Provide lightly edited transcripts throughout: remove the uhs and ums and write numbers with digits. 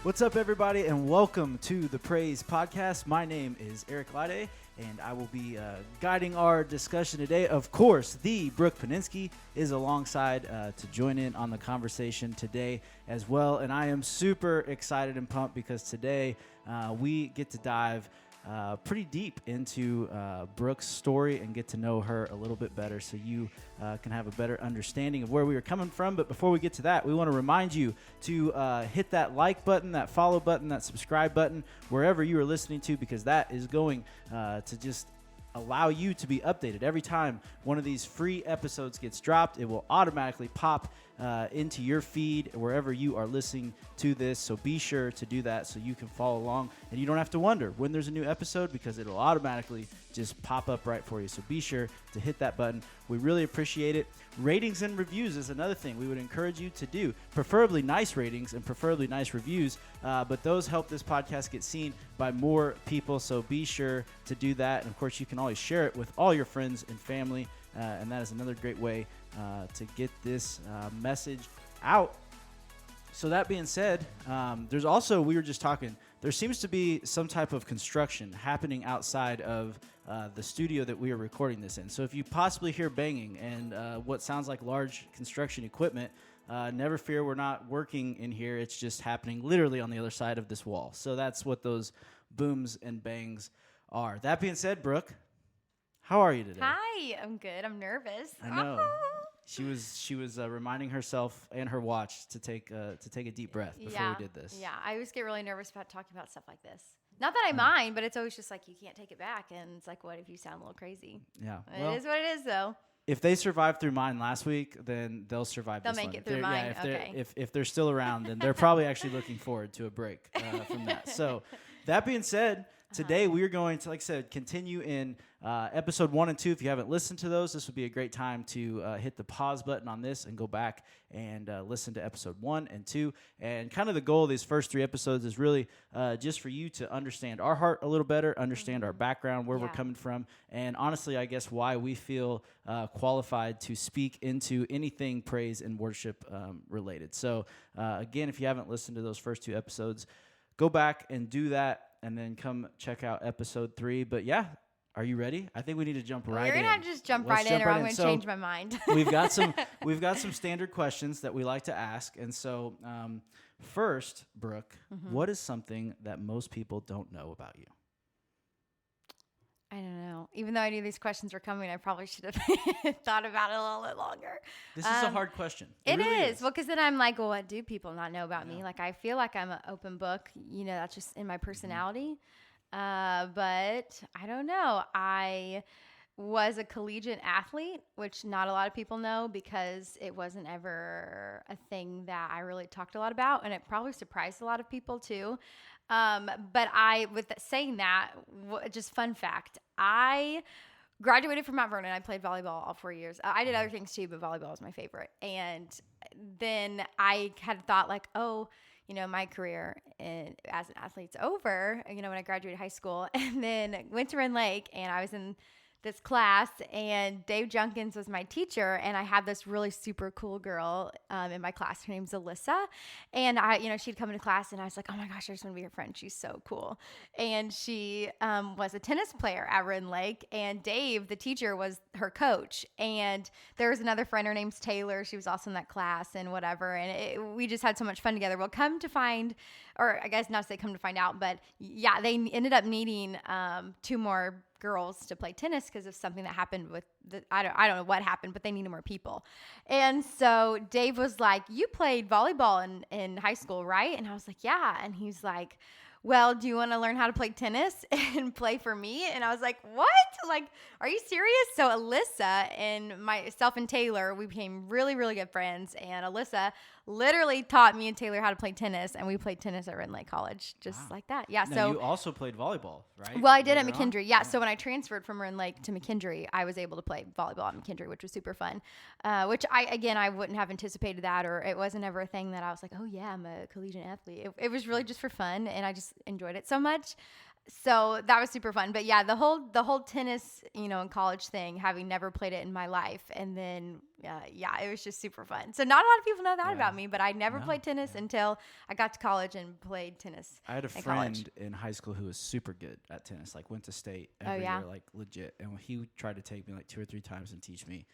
What's up, everybody, and welcome to the Praise Podcast. My name is Eric Lade, and I will be guiding our discussion today. Of course, the Brooke Poninski is alongside to join in on the conversation today as well, and I am super excited and pumped because today we get to dive pretty deep into Brooke's story and get to know her a little bit better so you can have a better understanding of where we are coming from. But before we get to that, we want to remind you to hit that like button, that follow button, that subscribe button, wherever you are listening to, because that is going to just allow you to be updated. Every time one of these free episodes gets dropped, it will automatically pop into your feed wherever you are listening to this. So be sure to do that so you can follow along and you don't have to wonder when there's a new episode, because it'll automatically just pop up right for you. So be sure to hit that button. We really appreciate it. Ratings and reviews is another thing we would encourage you to do. Preferably nice ratings and preferably nice reviews, but those help this podcast get seen by more people. So be sure to do that. And of course, you can always share it with all your friends and family. And that is another great way to get this message out. So that being said, there's also, we were just talking, there seems to be some type of construction happening outside of the studio that we are recording this in. So if you possibly hear banging and what sounds like large construction equipment, never fear, we're not working in here. It's just happening literally on the other side of this wall. So that's what those booms and bangs are. That being said, Brooke, how are you today? Hi, I'm good. I'm nervous. I know. She was reminding herself and her watch to take a deep breath before we did this. Yeah, I always get really nervous about talking about stuff like this. Not that I mind, but it's always just like you can't take it back, and it's like, what if you sound a little crazy? Yeah, It is what it is, though. If they survived through mine last week, then they'll survive. They'll this make one. it through mine. Okay. If they're still around, then they're probably actually looking forward to a break from that. So, that being said, today we are going to, like I said, continue in episode 1 and 2. If you haven't listened to those, this would be a great time to hit the pause button on this and go back and listen to episode 1 and 2. And kind of the goal of these first 3 episodes is really just for you to understand our heart a little better, understand our background, where we're coming from, and honestly, I guess why we feel qualified to speak into anything praise and worship related. So again, if you haven't listened to those first 2 episodes, go back and do that, and then come check out episode 3. But yeah, are you ready? I think we need to jump right in. We're gonna have to just jump right in, or I'm gonna change my mind. we've got some standard questions that we like to ask, and so first, Brooke, what is something that most people don't know about you? I don't know. Even though I knew these questions were coming, I probably should have thought about it a little bit longer. This is a hard question. It really is. Well, because then I'm like, well, what do people not know about me? Like, I feel like I'm an open book. You know, that's just in my personality. But I don't know. I was a collegiate athlete, which not a lot of people know because it wasn't ever a thing that I really talked a lot about. And it probably surprised a lot of people too. But saying that, just fun fact, I graduated from Mount Vernon. I played volleyball all 4 years. I did other things too, but volleyball was my favorite. And then I had thought like, oh, you know, my career as an athlete's over, you know, when I graduated high school, and then went to Rend Lake, and I was in this class, and Dave Junkins was my teacher, and I had this really super cool girl in my class. Her name's Alyssa, and she'd come into class, and I was like, oh my gosh, I just want to be her friend. She's so cool. And she was a tennis player at Rend Lake, and Dave, the teacher, was her coach. And there was another friend, her name's Taylor. She was also in that class and whatever, and we just had so much fun together. Well, come to find, or I guess not to say come to find out, but yeah, they ended up needing 2 more girls to play tennis because of something that happened with I don't know what happened, but they needed more people. And so Dave was like, you played volleyball in high school, right? And I was like, yeah. And he's like, well, do you want to learn how to play tennis and play for me? And I was like, what? Like, are you serious? So Alyssa and myself and Taylor, we became really, really good friends. And Alyssa literally taught me and Taylor how to play tennis. And we played tennis at Rend Lake College, just like that. Yeah. Now, so you also played volleyball, right? Well, I did at McKendree. Yeah. So when I transferred from Rend Lake to McKendree, I was able to play volleyball at McKendree, which was super fun. Which I wouldn't have anticipated that, or it wasn't ever a thing that I was like, oh yeah, I'm a collegiate athlete. It was really just for fun, and I just enjoyed it so much. So that was super fun. But yeah, the whole tennis, in college thing, having never played it in my life. And then, it was just super fun. So not a lot of people know that about me, but I never played tennis until I got to college and played tennis. I had a friend in high school who was super good at tennis, like went to state every year, like legit. And he tried to take me like 2 or 3 times and teach me.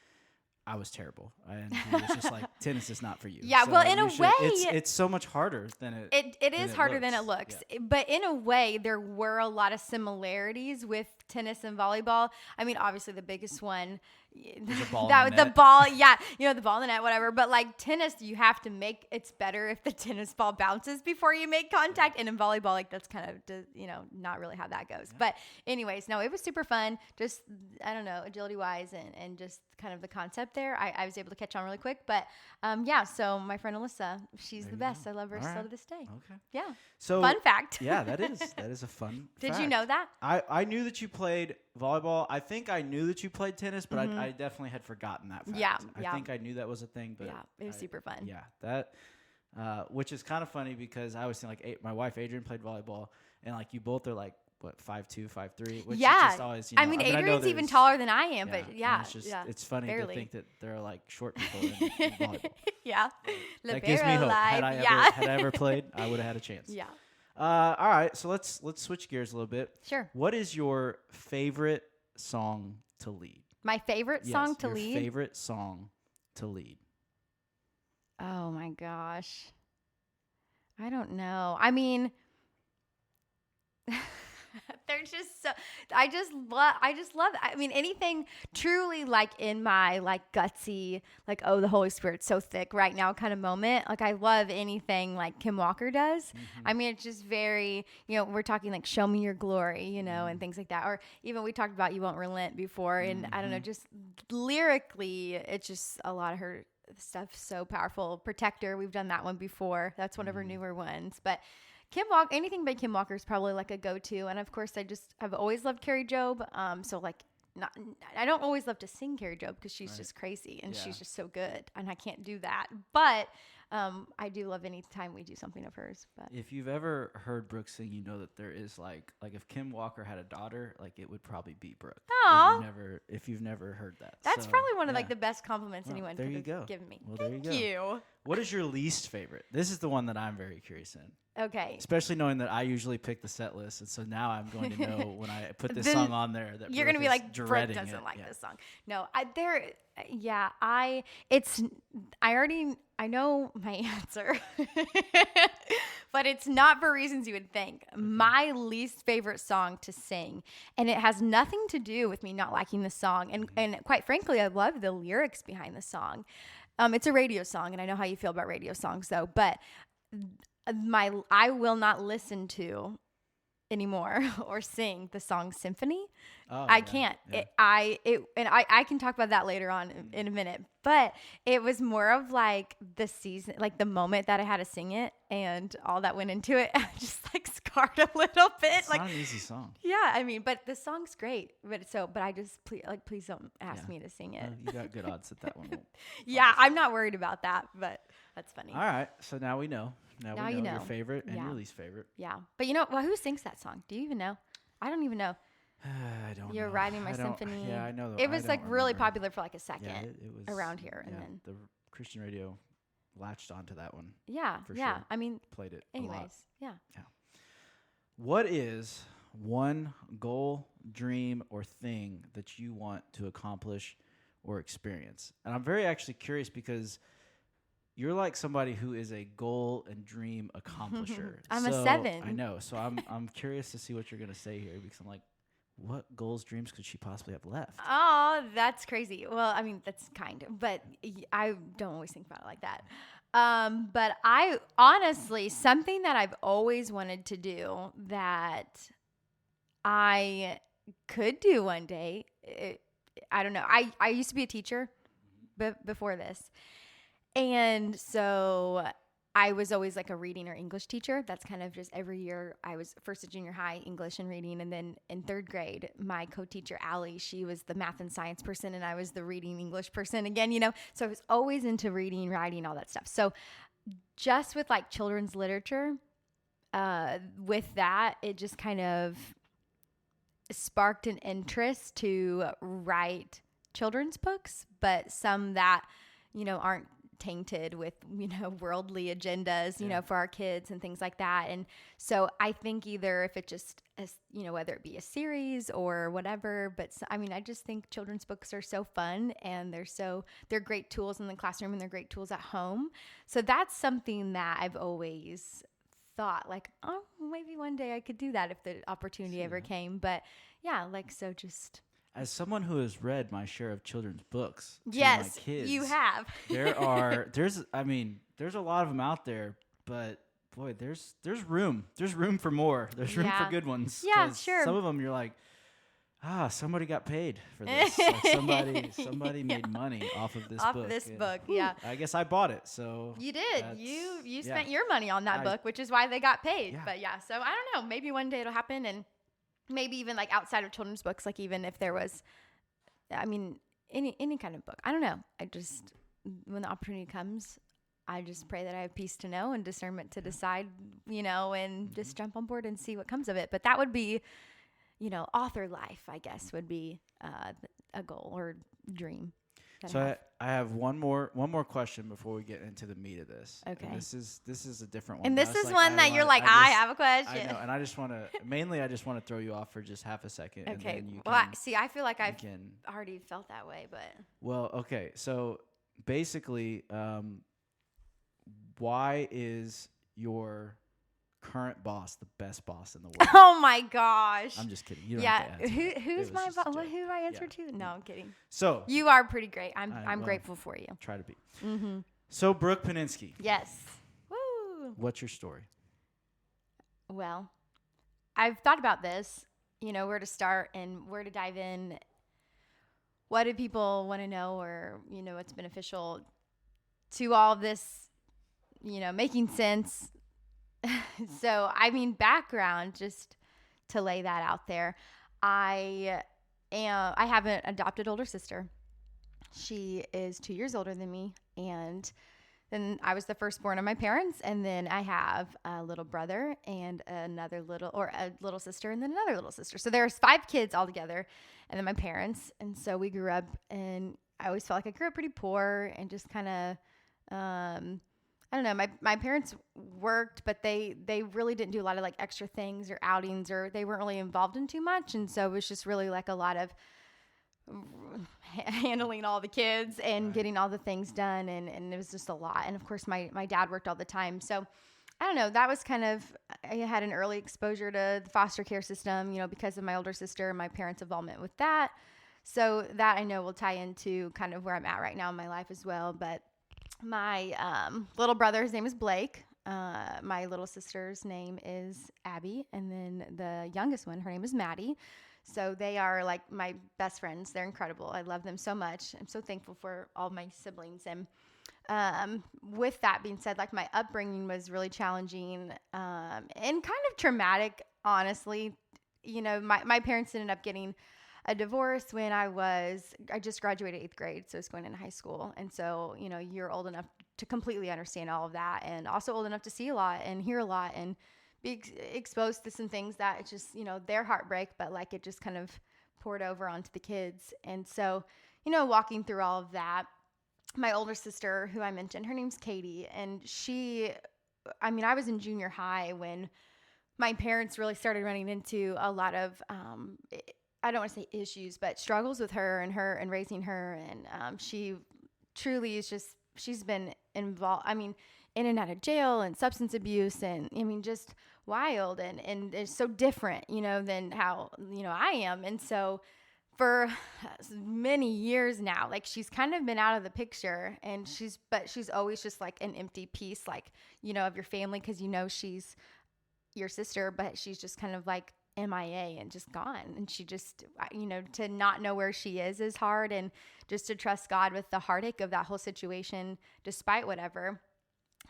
I was terrible, and he was just like, "Tennis is not for you." Yeah, so well, in a way, it's so much harder than it is harder than it looks. Yeah. But in a way, there were a lot of similarities with tennis and volleyball. I mean, obviously, the biggest one. The ball, the ball, the ball in the net, whatever. But like tennis, you have to it's better if the tennis ball bounces before you make contact. And in volleyball, like that's kind of, not really how that goes. Yeah. But anyways, no, it was super fun. Just, I don't know, agility wise and just kind of the concept there. I was able to catch on really quick. But so my friend Alyssa, she's the best. I love her still to this day. Okay. Yeah. So fun fact. Yeah, that is a fun Did fact. You know that? I knew that you played volleyball. I think I knew that you played tennis, but I definitely had forgotten that fact. Yeah. I think I knew that was a thing, but it was super fun. Yeah, that, which is kind of funny because I was thinking like my wife Adrian played volleyball, and like you both are like what 5'2", 5'3", which is just always. I mean, Adrian's even taller than I am, but it's funny to think that there are like short people in volleyball. Yeah, that gives me hope. Had I ever played, I would have had a chance. Yeah. All right, so let's switch gears a little bit. Sure. What is your favorite song to lead? My favorite song to lead? Your favorite song to lead. Oh my gosh. I don't know. I mean, they're just so, I just love, I mean, anything truly like in my like gutsy, like, oh, the Holy Spirit's so thick right now kind of moment. Like I love anything like Kim Walker does. Mm-hmm. I mean, it's just very, we're talking like show me your glory, and things like that. Or even we talked about You Won't Relent before. And I don't know, just lyrically, it's just a lot of her stuff so powerful. Protector, we've done that one before. That's one of her newer ones. But Kim Walker, anything by Kim Walker is probably like a go-to. And of course, I've always loved Carrie Job. So like, I don't always love to sing Carrie Job because she's just crazy and she's just so good, and I can't do that. But I do love any time we do something of hers. But if you've ever heard Brooke sing, you know that there is like if Kim Walker had a daughter, like it would probably be Brooke. Oh, if you've never heard that, that's probably one of like the best compliments anyone could have given me. Well, Thank you. What is your least favorite? This is the one that I'm very curious in. Okay. Especially knowing that I usually pick the set list, and so now I'm going to know when I put this song on there that you're going to be like, Brooke doesn't like this song. No, I know my answer, but it's not for reasons you would think. My least favorite song to sing, and it has nothing to do with me not liking the song, and quite frankly, I love the lyrics behind the song. It's a radio song, and I know how you feel about radio songs, though, but I will not listen to anymore or sing the song Symphony. I can't. Yeah. I can talk about that later on in a minute, but it was more of like the season, like the moment that I had to sing it and all that went into it. I just like scarred a little bit. It's not an easy song. Yeah. I mean, but the song's great, but I just please don't ask me to sing it. You got good odds that one won't. Yeah. I'm not worried about that, but that's funny. All right. So now we know. Now we know your favorite and your least favorite. Yeah. But who sings that song? Do you even know? I don't even know. I don't know. You're Riding My Symphony. Yeah, I know. It was like really popular for like a second it was, around here. And then the Christian radio latched onto that one. Yeah. For yeah. Sure. I mean, played it anyways. A lot. Yeah. Yeah. What is one goal, dream, or thing that you want to accomplish or experience? And I'm very actually curious because you're like somebody who is a goal and dream accomplisher. I'm a 7. I know. So I'm curious to see what you're going to say here because I'm like, what goals, dreams could she possibly have left? Oh, that's crazy. Well, I mean, that's kind of, but I don't always think about it like that. But I honestly, something that I've always wanted to do that I could do one day, I don't know. I used to be a teacher before this. And so I was always like a reading or English teacher. That's kind of just every year. I was first at junior high, English and reading. And then in 3rd grade, my co-teacher, Allie, she was the math and science person and I was the reading English person again, So I was always into reading, writing, all that stuff. So just with like children's literature, with that, it just kind of, sparked an interest to write children's books, but some that, aren't tainted with, worldly agendas, for our kids and things like that. And so I think either if it just, whether it be a series or whatever, but I just think children's books are so fun, and they're great tools in the classroom, and they're great tools at home. So that's something that I've always thought, like, oh, maybe one day I could do that if the opportunity ever came. But yeah, so just... As someone who has read my share of children's books to yes, my kids, you have. there's a lot of them out there, but boy, there's room for more. There's room for good ones. Yeah, sure. Some of them you're like, somebody got paid for this. Like somebody made money off of this book. Off this book, yeah. I guess I bought it, so you did. You spent your money on that book, which is why they got paid. Yeah. But yeah, so I don't know. Maybe one day it'll happen, and maybe even like outside of children's books, like even if there was, any kind of book. I don't know. I just, when the opportunity comes, I just pray that I have peace to know and discernment to decide, and just jump on board and see what comes of it. But that would be, author life, I guess, would be a goal or dream. So I have one more question before we get into the meat of this. Okay. And this is a different one. And this is one that you're like, I have a question. I know, and I just want to throw you off for just half a second. Okay. And then you I feel like I've already felt that way, but. Well, okay. So basically, why is your current boss the best boss in the world? Oh my gosh. I'm just kidding. You don't have to answer. Who's my boss? Who do I answer to? No, I'm kidding. So you are pretty great. I'm grateful for you. Try to be. Mm-hmm. So Brooke Poninski. Yes. Woo. What's your story? Well, I've thought about this, where to start and where to dive in. What do people want to know, or, what's beneficial to all of this, making sense. So, background, just to lay that out there. I have an adopted older sister. She is 2 years older than me, and then I was the firstborn of my parents, and then I have a little brother and a little sister, and then another little sister. So there's 5 kids altogether, and then my parents. And so we grew up, and I always felt like I grew up pretty poor and just kind of, I don't know, my parents worked, but they really didn't do a lot of like extra things or outings, or they weren't really involved in too much. And so it was just really like a lot of handling all the kids and getting all the things done. And it was just a lot. And of course my dad worked all the time. So I don't know, that was kind of, I had an early exposure to the foster care system, because of my older sister and my parents' involvement with that. So that I know will tie into kind of where I'm at right now in my life as well. But my little brother, his name is Blake. My little sister's name is Abby. And then the youngest one, her name is Maddie. So they are like my best friends. They're incredible. I love them so much. I'm so thankful for all my siblings. And with that being said, like my upbringing was really challenging and kind of traumatic, honestly. My parents ended up getting a divorce when I just graduated 8th grade, so I was going into high school. And so, you're old enough to completely understand all of that, and also old enough to see a lot and hear a lot and be exposed to some things that it's just, their heartbreak, but like it just kind of poured over onto the kids. And so, walking through all of that, my older sister, who I mentioned, her name's Katie, and I was in junior high when my parents really started running into a lot of, I don't want to say issues, but struggles with her and raising her. And she truly is she's been involved, in and out of jail and substance abuse, and just wild and it's so different, than how, I am. And so for many years now, like she's kind of been out of the picture, and she's always just like an empty piece, like, of your family. 'Cause she's your sister, but she's just kind of like MIA and just gone. And she just, to not know where she is hard, and just to trust God with the heartache of that whole situation, despite whatever.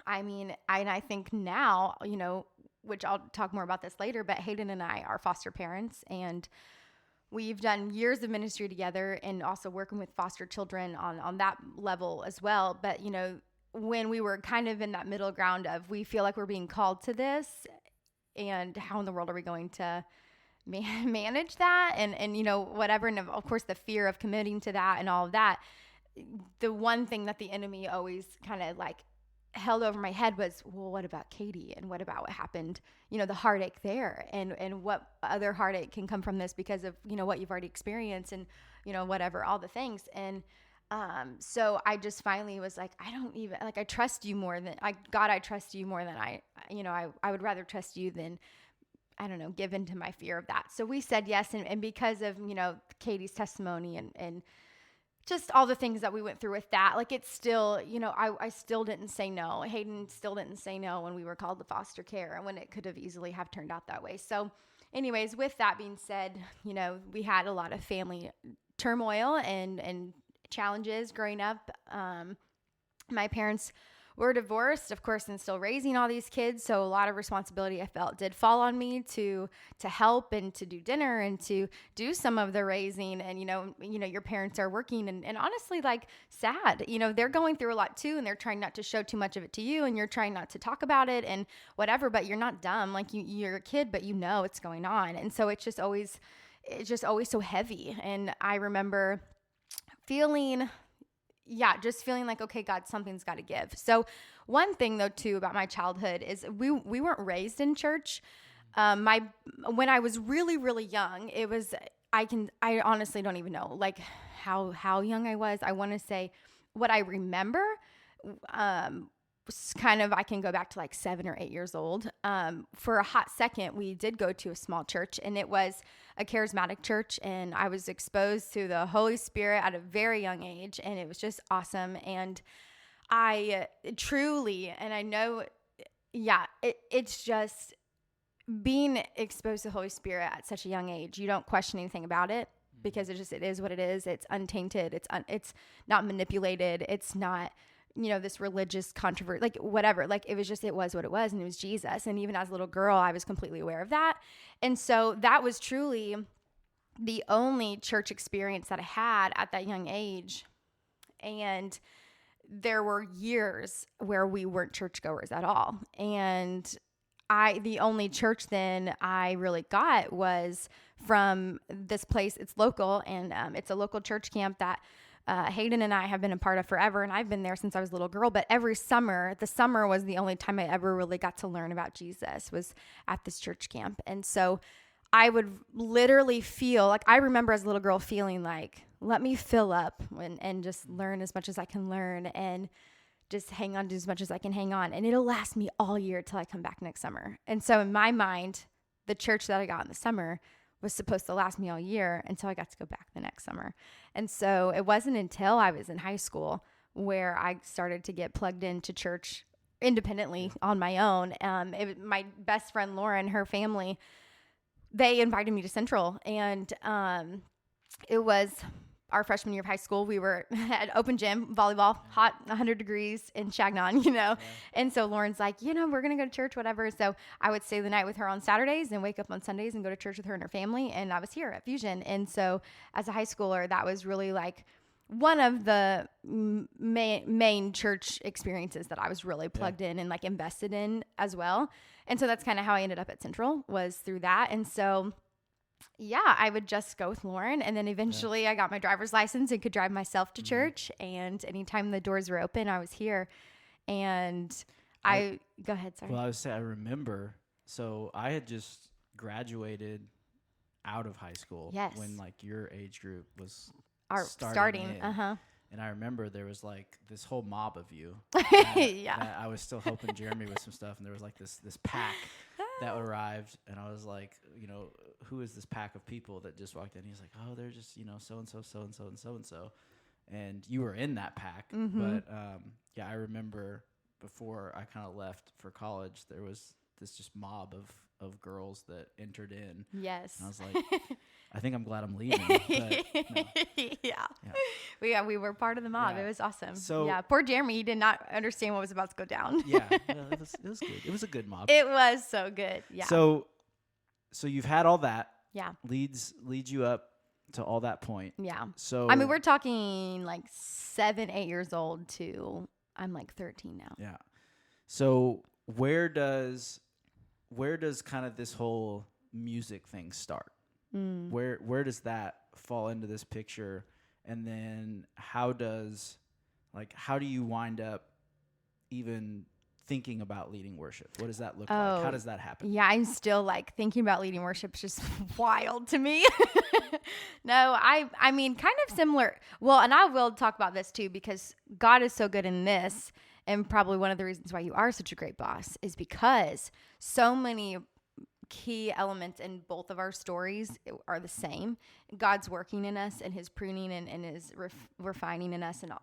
I think now, which I'll talk more about this later, but Hayden and I are foster parents, and we've done years of ministry together and also working with foster children on that level as well. But, when we were kind of in that middle ground of, we feel like we're being called to this, and how in the world are we going to manage that and, you know, whatever. And of course the fear of committing to that and all of that. The one thing that the enemy always kind of like held over my head was, well, what about Katie? And what about what happened, you know, the heartache there and what other heartache can come from this because of, you know, what you've already experienced and, you know, whatever, all the things. And, so I just finally was like, I don't even like, I trust you more than God, I trust you more than I would rather trust you than, I don't know, give in to my fear of that. So we said yes. And because of, you know, Katie's testimony and just all the things that we went through with that, like it's still, you know, I still didn't say no. Hayden still didn't say no when we were called to foster care and when it could have easily have turned out that way. So anyways, with that being said, you know, we had a lot of family turmoil and challenges growing up. My parents were divorced, of course, and still raising all these kids. So a lot of responsibility I felt did fall on me to help and to do dinner and to do some of the raising. And, you know, your parents are working and honestly, like sad, you know, they're going through a lot too. And they're trying not to show too much of it to you and you're trying not to talk about it and whatever, but you're not dumb. Like you're a kid, but you know what's going on. And so it's just always so heavy. And I remember feeling like, okay, God, something's got to give. So one thing though, too, about my childhood is we weren't raised in church. When I was really, really young, it was, I honestly don't even know like how young I was. I want to say what I remember, kind of, I can go back to like 7 or 8 years old. For a hot second, we did go to a small church and it was a charismatic church and I was exposed to the Holy Spirit at a very young age and it was just awesome. And I truly, and I know, it's just being exposed to the Holy Spirit at such a young age. You don't question anything about it because it is what it is. It's untainted. It's not manipulated. It's not, you know, this religious controversy, like whatever, like it was what it was. And it was Jesus. And even as a little girl, I was completely aware of that. And so that was truly the only church experience that I had at that young age. And there were years where we weren't churchgoers at all. And the only church then I really got was from this place. It's local and it's a local church camp that Hayden and I have been a part of forever, and I've been there since I was a little girl. But every summer, the summer was the only time I ever really got to learn about Jesus was at this church camp. And so I would literally feel like, I remember as a little girl feeling like, let me fill up and just learn as much as I can learn and just hang on to as much as I can hang on. And it'll last me all year till I come back next summer. And so in my mind, the church that I got in the summer was supposed to last me all year until I got to go back the next summer. And so it wasn't until I was in high school where I started to get plugged into church independently on my own. My best friend, Lauren, her family, they invited me to Central. And it was our freshman year of high school. We were at open gym, volleyball, hot 100 degrees in Chagnon, you know. And so Lauren's like, you know, we're going to go to church, whatever. So I would stay the night with her on Saturdays and wake up on Sundays and go to church with her and her family. And I was here at Fusion. And so as a high schooler, that was really like one of the main church experiences that I was really plugged in and like invested in as well. And so that's kind of how I ended up at Central, was through that. And so I would just go with Lauren. And then eventually I got my driver's license and could drive myself to church. And anytime the doors were open, I was here. And go ahead, sorry. Well, I would say I remember, so I had just graduated out of high school when like your age group was starting. And I remember there was like this whole mob of you. That I was still helping Jeremy with some stuff. And there was like this pack that arrived. And I was like, you know, who is this pack of people that just walked in? He's like, oh, they're just, you know, so-and-so, so-and-so, and so-and-so. And you were in that pack. But I remember before I kind of left for college, there was this just mob of girls that entered in. Yes. And I was like, I think I'm glad I'm leaving. But no. We were part of the mob. Yeah. It was awesome. So poor Jeremy, he did not understand what was about to go down. It was good. It was a good mob. It was so good. Yeah. So you've had all that. Yeah. Leads you up to all that point. Yeah. So I mean, we're talking like 7, 8 years old to I'm like 13 now. Yeah. So where does kind of this whole music thing start? Where does that fall into this picture? And then how do you wind up even thinking about leading worship? What does that look like? How does that happen? Yeah, I'm still like thinking about leading worship is just wild to me. No, I mean, kind of similar. Well, and I will talk about this too, because God is so good in this. And probably one of the reasons why you are such a great boss is because so many key elements in both of our stories are the same. God's working in us and his pruning and his refining in us and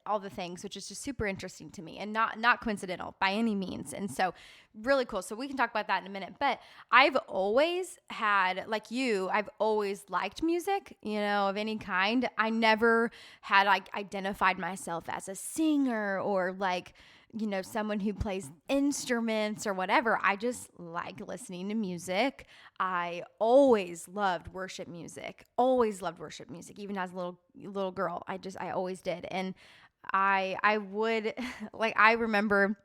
all the things, which is just super interesting to me and not coincidental by any means. And so really cool. So we can talk about that in a minute, but I've always had, like you, I've always liked music, of any kind. I never had identified myself as a singer or someone who plays instruments or whatever. I just like listening to music. I always loved worship music, even as a little girl. I always did. And I would, I remember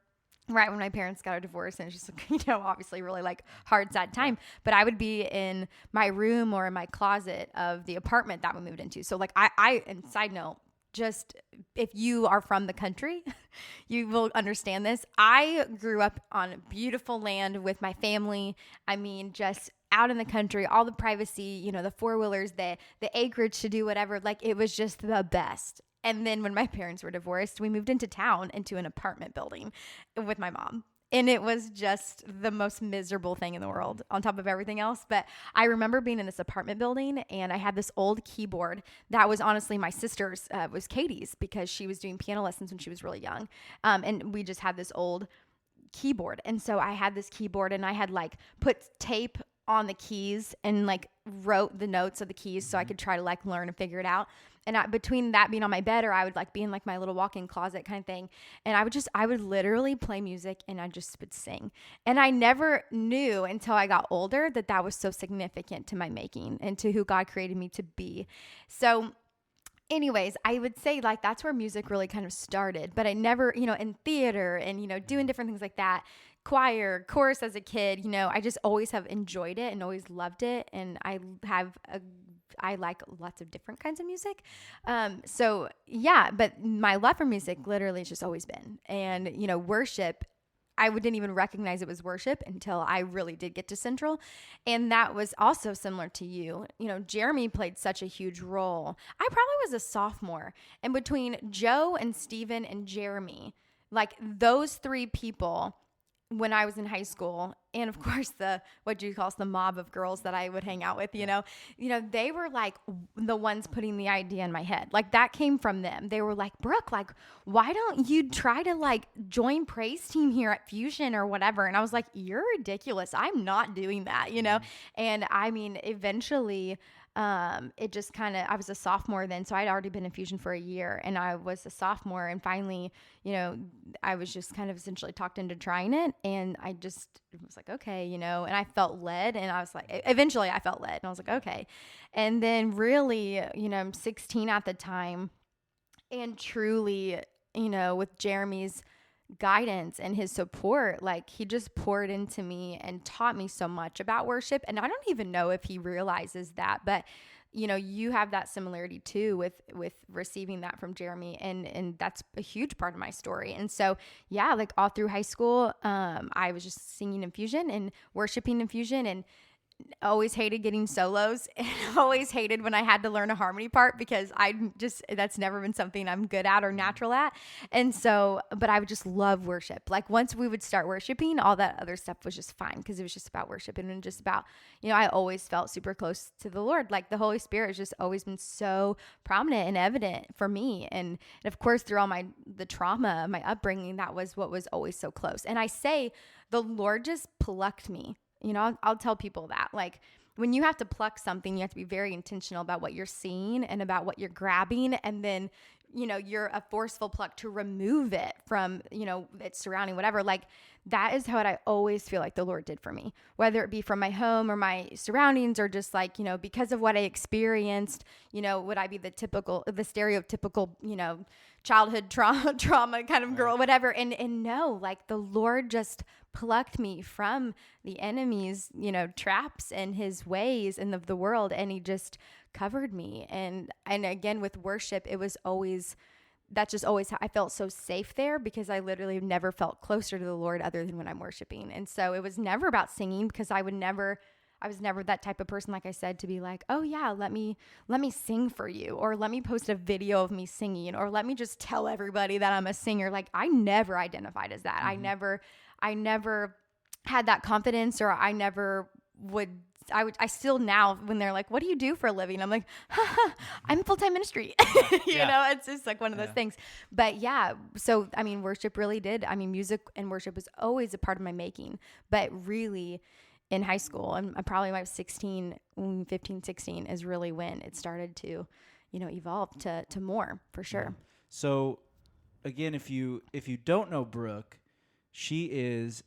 right when my parents got a divorce, and it's just, obviously really hard, sad time, but I would be in my room or in my closet of the apartment that we moved into. So and side note, just if you are from the country, you will understand this. I grew up on beautiful land with my family. I mean, just out in the country, all the privacy, the four-wheelers, the acreage to do whatever. It was just the best. And then when my parents were divorced, we moved into town, into an apartment building with my mom. And it was just the most miserable thing in the world on top of everything else. But I remember being in this apartment building, and I had this old keyboard that was honestly my sister's, was Katie's, because she was doing piano lessons when she was really young. And we just had this old keyboard. And so I had this keyboard, and I had put tape on the keys and wrote the notes of the keys so I could try to learn and figure it out. And between that being on my bed, or I would be in my little walk-in closet kind of thing. And I would literally play music, and I just would sing. And I never knew until I got older that was so significant to my making and to who God created me to be. So anyways, I would say that's where music really kind of started, but I never, in theater and, doing different things like that, choir, chorus as a kid, I just always have enjoyed it and always loved it. And I like lots of different kinds of music. So yeah, but my love for music literally has just always been. And, worship, I didn't even recognize it was worship until I really did get to Central. And that was also similar to you. Jeremy played such a huge role. I probably was a sophomore, and between Joe and Steven and Jeremy, those three people, when I was in high school, and of course the mob of girls that I would hang out with, they were the ones putting the idea in my head. That came from them. They were like, Brooke, why don't you try to join praise team here at Fusion or whatever? And I was like, you're ridiculous. I'm not doing that, And I mean, eventually, it just I was a sophomore then, so I'd already been in Fusion for a year, and I was a sophomore, and finally, I was just kind of essentially talked into trying it, and I just was like, okay, and I felt led, and I was like, eventually I felt led, and I was like, okay. And then really, I'm 16 at the time, and truly, with Jeremy's guidance and his support, he just poured into me and taught me so much about worship. And I don't even know if he realizes that, but you have that similarity too with receiving that from Jeremy, and that's a huge part of my story. And so yeah, all through high school, I was just singing in Fusion and worshiping in Fusion, and always hated getting solos, and always hated when I had to learn a harmony part, because that's never been something I'm good at or natural at. And so, but I would just love worship. Once we would start worshiping, all that other stuff was just fine, because it was just about worship and just about, I always felt super close to the Lord. The Holy Spirit has just always been so prominent and evident for me. And of course, through all the trauma of my upbringing, that was what was always so close. And I say the Lord just plucked me. I'll tell people that, when you have to pluck something, you have to be very intentional about what you're seeing and about what you're grabbing, and then you're a forceful pluck to remove it from, its surrounding, whatever. Like, that is what I always feel like the Lord did for me, whether it be from my home or my surroundings, or just like, because of what I experienced, would I be the stereotypical, childhood trauma kind of girl, whatever. And no, like, the Lord just plucked me from the enemy's, traps and his ways and of the world. And he just covered me. And again, with worship, that's just always how I felt so safe there, because I literally never felt closer to the Lord other than when I'm worshiping. And so it was never about singing, because I was never that type of person, like I said, to be like, oh yeah, let me sing for you, or let me post a video of me singing, or let me just tell everybody that I'm a singer. Like, I never identified as that. Mm-hmm. I never had that confidence, or I still now, when they're like, what do you do for a living? I'm like, I'm full-time ministry. It's just like one of those things. But yeah, so, worship really did. Music and worship was always a part of my making, but really in high school, and probably when I was 15, 16 is really when it started to, evolve to more, for sure. Yeah. So again, if you don't know Brooke, she is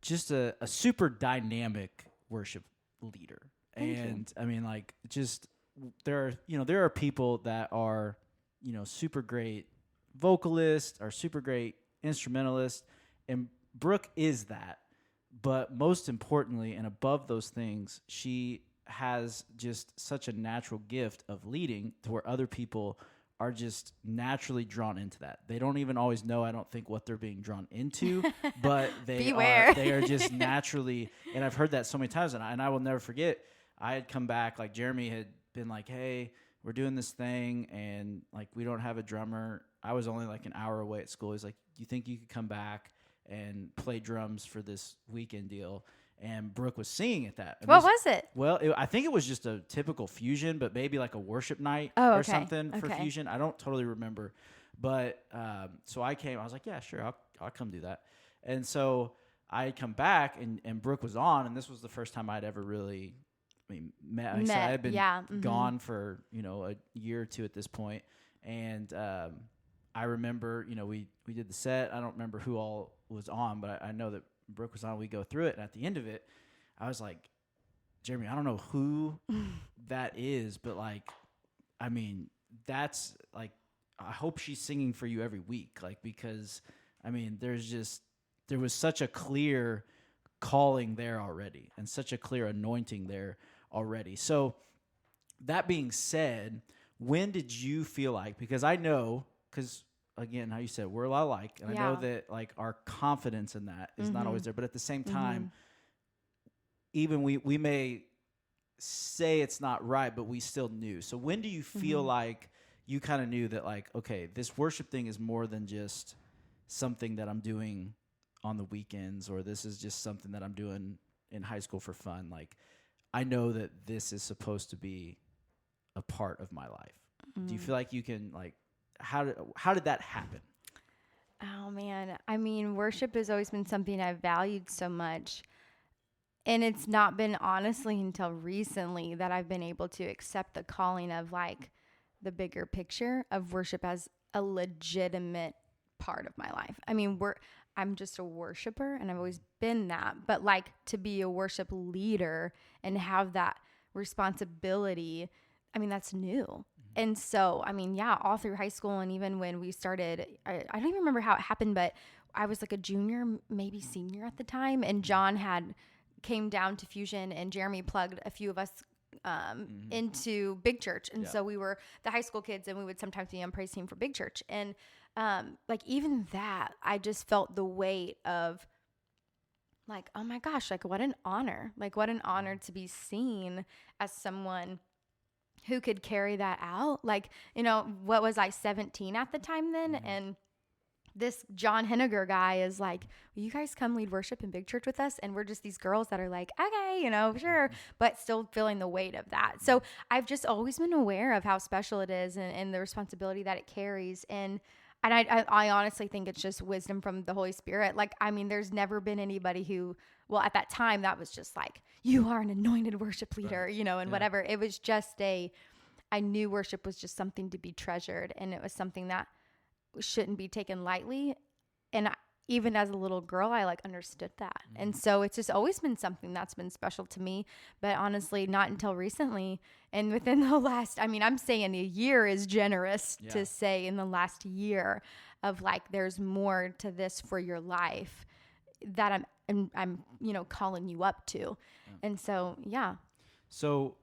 just a super dynamic worship leader. And there are people that are, super great vocalists, or super great instrumentalists, and Brooke is that. But most importantly, and above those things, she has just such a natural gift of leading, to where other people are just naturally drawn into that. They don't even always know, I don't think, what they're being drawn into, but they are just naturally, and I've heard that so many times, and I will never forget, I had come back, like Jeremy had been like, hey, we're doing this thing, and like, we don't have a drummer. I was only like an hour away at school. He's like, do you think you could come back and play drums for this weekend deal? And Brooke was singing at that. What was it? Well, I think it was just a typical fusion, but maybe like a worship night or something for fusion. I don't totally remember. But so I came. I was like, yeah, sure, I'll come do that. And so I had come back, and Brooke was on, and this was the first time I'd ever really met. I had been gone for a year or two at this point. And I remember, we did the set. I don't remember who all was on, but I know that Brooke was on. We go through it, and at the end of it, I was like, Jeremy, I don't know who that is, but like, that's like, I hope she's singing for you every week, like, because there was such a clear calling there already, and such a clear anointing there already. So that being said, when did you feel like, because I know, because again, how you said, we're a lot alike, and I know that like our confidence in that is not always there, but at the same time, even we may say it's not right, but we still knew. So when do you feel like you kind of knew that, like, okay, this worship thing is more than just something that I'm doing on the weekends, or this is just something that I'm doing in high school for fun? Like, I know that this is supposed to be a part of my life. Do you feel like you can, like, how did that happen? Oh man. Worship has always been something I've valued so much. And it's not been honestly until recently that I've been able to accept the calling of like the bigger picture of worship as a legitimate part of my life. I'm just a worshiper, and I've always been that, but like, to be a worship leader and have that responsibility, that's new. And so, all through high school, and even when we started, I don't even remember how it happened, but I was like a junior, maybe senior at the time, and John came down to Fusion, and Jeremy plugged a few of us into Big Church. And so we were the high school kids, and we would sometimes be on praise team for Big Church. And like, even that, I just felt the weight of like, oh my gosh, like, what an honor. Like, what an honor to be seen as someone who could carry that out. Like, what was I, 17 at the time then? And this John Henniger guy is like, will you guys come lead worship in Big Church with us? And we're just these girls that are like, okay, sure, but still feeling the weight of that. So I've just always been aware of how special it is, and the responsibility that it carries. And I honestly think it's just wisdom from the Holy Spirit. Like, there's never been anybody who, well, at that time, that was just like, you are an anointed worship leader, and whatever. It was just I knew worship was just something to be treasured, and it was something that shouldn't be taken lightly. And even as a little girl, I like understood that. And so it's just always been something that's been special to me, but honestly, not until recently. And within the last, I mean, I'm saying a year is generous to say, in the last year of like, there's more to this for your life that I'm calling you up to. And so, yeah. So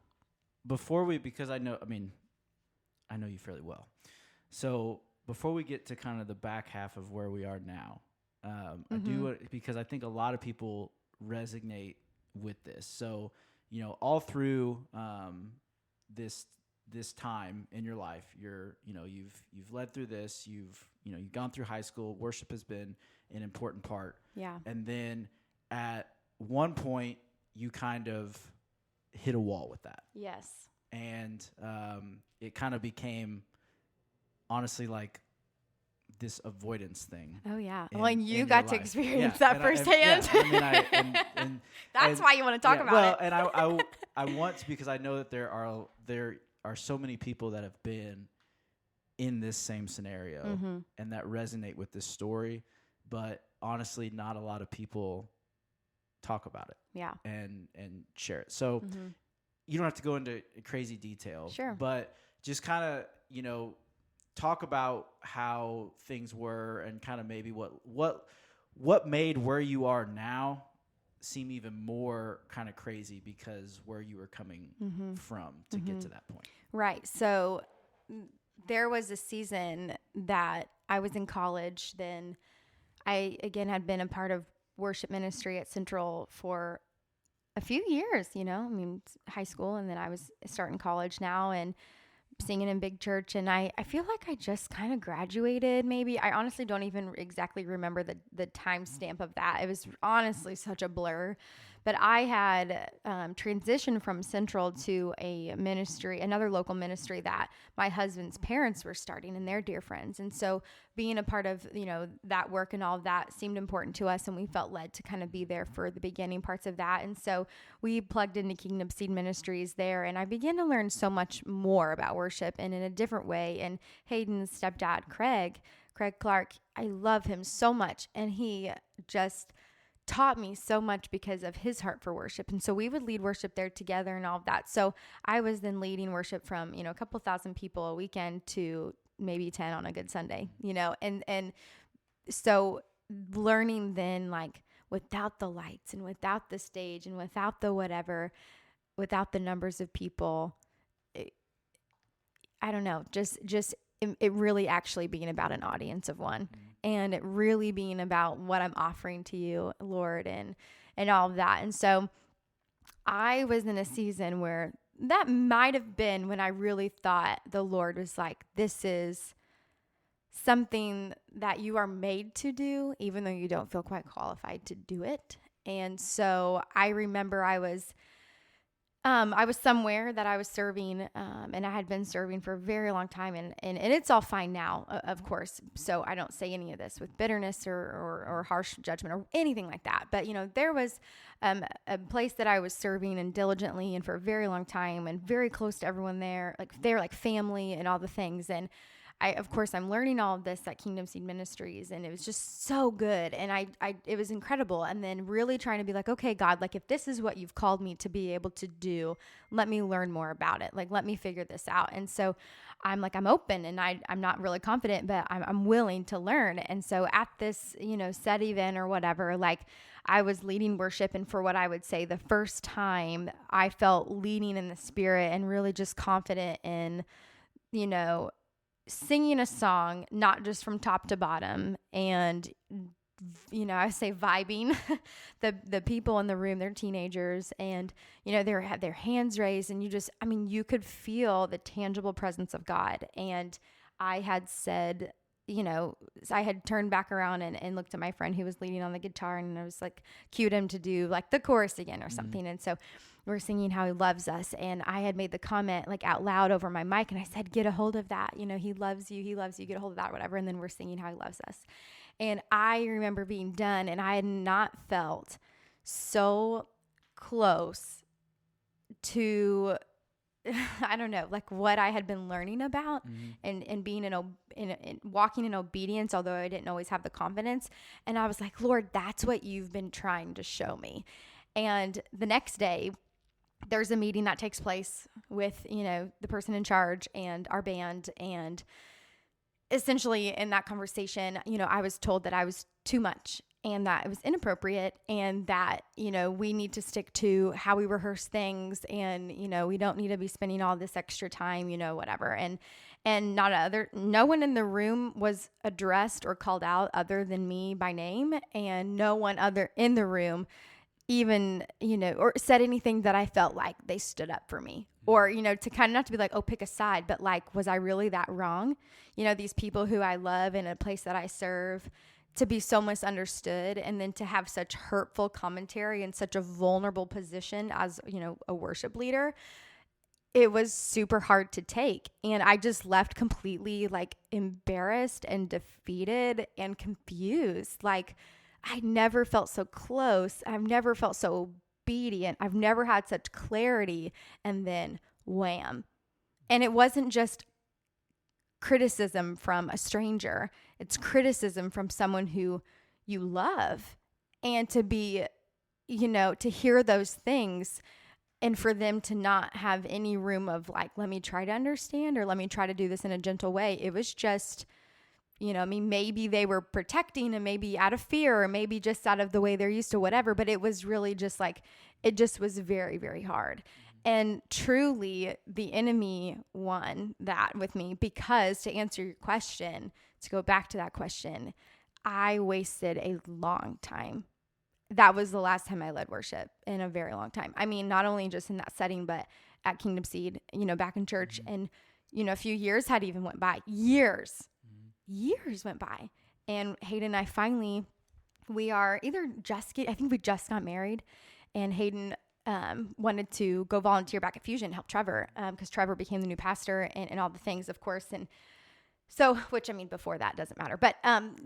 before because I know you fairly well. So before we get to kind of the back half of where we are now, I do, because I think a lot of people resonate with this. So, all through this time in your life, you've led through this. You've gone through high school. Worship has been an important part. Yeah. And then at one point, you kind of hit a wall with that. Yes. And it kind of became, honestly, like this avoidance thing. Oh yeah. You got to experience that and firsthand. That's why you want to talk about it. And I want to, because I know that there are so many people that have been in this same scenario and that resonate with this story, but honestly, not a lot of people talk about it. Yeah. And share it. So you don't have to go into crazy detail. Sure. But just kind of, talk about how things were and kind of maybe what made where you are now seem even more kind of crazy because where you were coming from to get to that point. Right. So there was a season that I was in college. Then I, again, had been a part of worship ministry at Central for a few years, high school. And then I was starting college now and singing in big church. And I feel like I just kind of graduated. Maybe I honestly don't even exactly remember the timestamp of that. It was honestly such a blur. But I had transitioned from Central to another local ministry that my husband's parents were starting, and they're dear friends. And so being a part of, that work and all of that seemed important to us, and we felt led to kind of be there for the beginning parts of that. And so we plugged into Kingdom Seed Ministries there, and I began to learn so much more about worship and in a different way. And Hayden's stepdad, Craig Clark, I love him so much, and he just taught me so much because of his heart for worship. And so we would lead worship there together and all of that. So I was then leading worship from, a couple thousand people a weekend to maybe 10 on a good Sunday, and so learning then, like, without the lights and without the stage and without the whatever, without the numbers of people, I don't know, just it really actually being about an audience of one, and it really being about what I'm offering to you, Lord, and all of that. And so I was in a season where that might have been when I really thought the Lord was like, this is something that you are made to do, even though you don't feel quite qualified to do it. And so I remember I was somewhere that I was serving, and I had been serving for a very long time, and it's all fine now, of course. So I don't say any of this with bitterness or harsh judgment or anything like that. But, there was a place that I was serving and diligently and for a very long time and very close to everyone there. Like, they're like family and all the things. And I'm learning all of this at Kingdom Seed Ministries, and it was just so good. And it was incredible. And then really trying to be like, okay, God, like, if this is what you've called me to be able to do, let me learn more about it. Like, let me figure this out. And so I'm like, I'm open, and I'm not really confident, but I'm willing to learn. And so at this, set event or whatever, like, I was leading worship, and for what I would say the first time I felt leading in the Spirit and really just confident in, singing a song, not just from top to bottom, and, I say vibing the people in the room, they're teenagers, and, they have their hands raised, and you could feel the tangible presence of God. And I had said, I had turned back around and looked at my friend who was leading on the guitar, and I was like, cued him to do like the chorus again or something. And so we're singing how he loves us. And I had made the comment like out loud over my mic, and I said, get a hold of that. He loves you, get a hold of that, whatever. And then we're singing how he loves us. And I remember being done, and I had not felt so close to I don't know, like what I had been learning about and being in walking in obedience, although I didn't always have the confidence. And I was like, Lord, that's what you've been trying to show me. And the next day, there's a meeting that takes place with, the person in charge and our band. And essentially in that conversation, I was told that I was too much and that it was inappropriate and that, we need to stick to how we rehearse things and, we don't need to be spending all this extra time, whatever. And no one in the room was addressed or called out other than me by name, and no one other in the room even, or said anything that I felt like they stood up for me or, to kind of not to be like, oh, pick a side, but like, was I really that wrong? These people who I love in a place that I serve, to be so misunderstood and then to have such hurtful commentary in such a vulnerable position as, a worship leader, it was super hard to take. And I just left completely like embarrassed and defeated and confused. Like, I never felt so close. I've never felt so obedient. I've never had such clarity. And then wham. And it wasn't just criticism from a stranger. It's criticism from someone who you love. And to be, to hear those things and for them to not have any room of like, let me try to understand or let me try to do this in a gentle way. It was just, maybe they were protecting and maybe out of fear or maybe just out of the way they're used to whatever. But it was really just like, it just was very, very hard. And truly, the enemy won that with me because, to answer your question, to go back to that question, I wasted a long time. That was the last time I led worship in a very long time. I mean, not only just in that setting, but at Kingdom Seed, back in church. And, a few years had even went by. Years went by. And Hayden and I finally, I think we just got married. And Hayden wanted to go volunteer back at Fusion and help Trevor because Trevor became the new pastor and all the things, of course. And so, which I mean, before that doesn't matter. But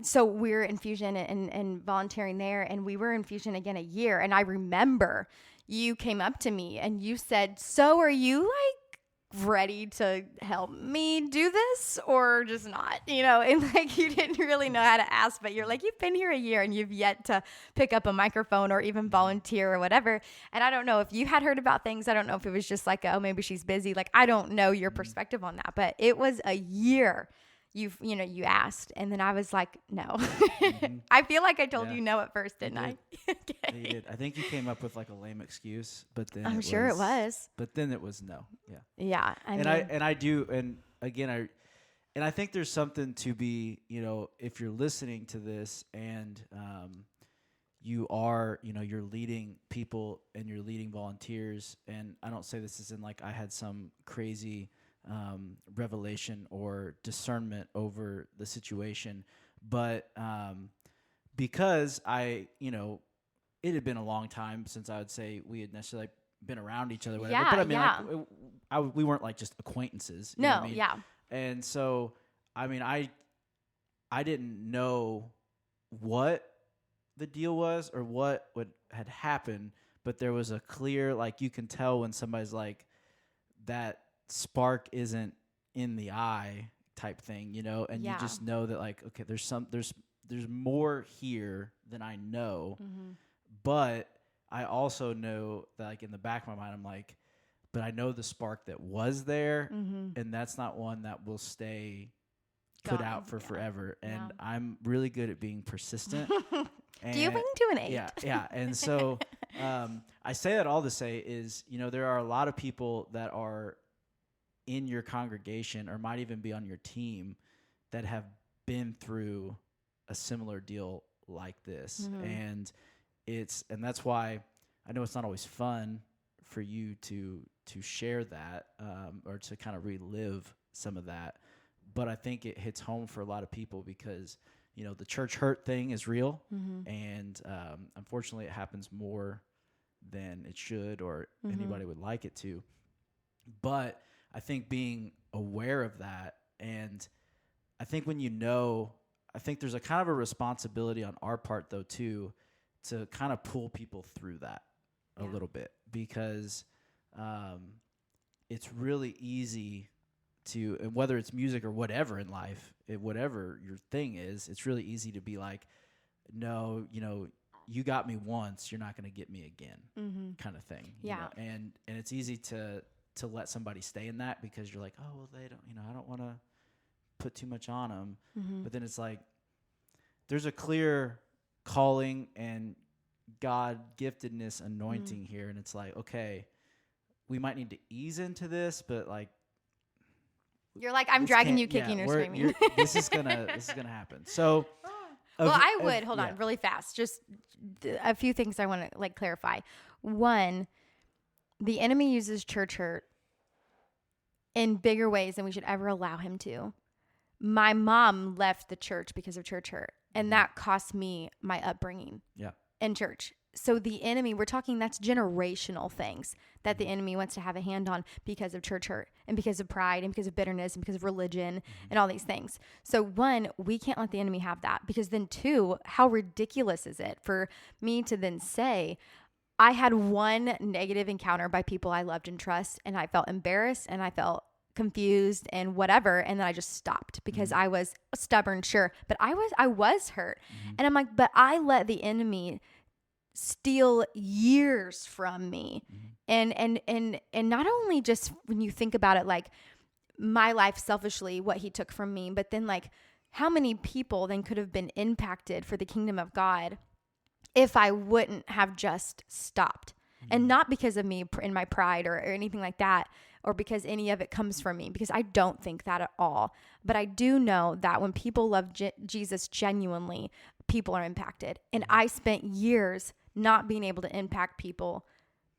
so we're in Fusion and volunteering there. And we were in Fusion again a year. And I remember you came up to me and you said, so are you like ready to help me do this or just not, and like you didn't really know how to ask, but you're like, you've been here a year and you've yet to pick up a microphone or even volunteer or whatever. And I don't know if you had heard about things. I don't know if it was just like, oh, maybe she's busy. Like, I don't know your perspective on that, but it was a year you asked. And then I was like, no. I feel like I told you no at first, didn't I? Okay. You did. I think you came up with like a lame excuse, but then I'm sure it was. But then it was no. Yeah. Yeah. I think there's something to be, if you're listening to this and you are, you're leading people and you're leading volunteers, and I don't say this as in like I had some crazy revelation or discernment over the situation, but because it had been a long time since I would say we had necessarily been around each other, whatever. But I mean, we weren't like just acquaintances. You know what I mean? Yeah. And so, I mean, I didn't know what the deal was or what had happened, but there was a clear, like, you can tell when somebody's like, that spark isn't in the eye type thing, and you just know that, like, okay, there's more here than I know, but I also know that, like, in the back of my mind, I'm like, but I know the spark that was there, and that's not one that will stay put out for forever. And I'm really good at being persistent. Dealing to an 8. Yeah. And so I say that all to say is, there are a lot of people that are in your congregation or might even be on your team that have been through a similar deal like this. And that's why I know it's not always fun for you to share that or to kind of relive some of that. But I think it hits home for a lot of people because, the church hurt thing is real. And unfortunately, it happens more than it should or anybody would like it to. But I think being aware of that, and I think when I think there's a kind of a responsibility on our part, though, too, to kind of pull people through that a little bit because it's really easy to, and whether it's music or whatever in life, whatever your thing is, it's really easy to be like, no, you got me once, you're not going to get me again, kind of thing. Yeah. And it's easy to let somebody stay in that because you're like, oh, well, they don't, I don't want to put too much on them. But then it's like, there's a clear calling and God giftedness anointing here. And it's like, okay, we might need to ease into this, but like, you're like, I'm dragging you, kicking or screaming. This is gonna happen. So, well, I would hold on really fast. Just a few things I want to like clarify. One, the enemy uses church hurt in bigger ways than we should ever allow him to. My mom left the church because of church hurt, and that cost me my upbringing in church. So the enemy, we're talking, that's generational things that the enemy wants to have a hand on because of church hurt and because of pride and because of bitterness and because of religion and all these things. So one, we can't let the enemy have that, because then two, how ridiculous is it for me to then say, I had one negative encounter by people I loved and trust, and I felt embarrassed and I felt confused and whatever, and then I just stopped because I was stubborn, sure, but I was hurt. And I'm like, but I let the enemy steal years from me. And not only just when you think about it, like my life selfishly, what he took from me, but then like how many people then could have been impacted for the kingdom of God if I wouldn't have just stopped. And not because of me in my pride or anything like that, or because any of it comes from me, because I don't think that at all. But I do know that when people love Jesus genuinely, people are impacted. And I spent years not being able to impact people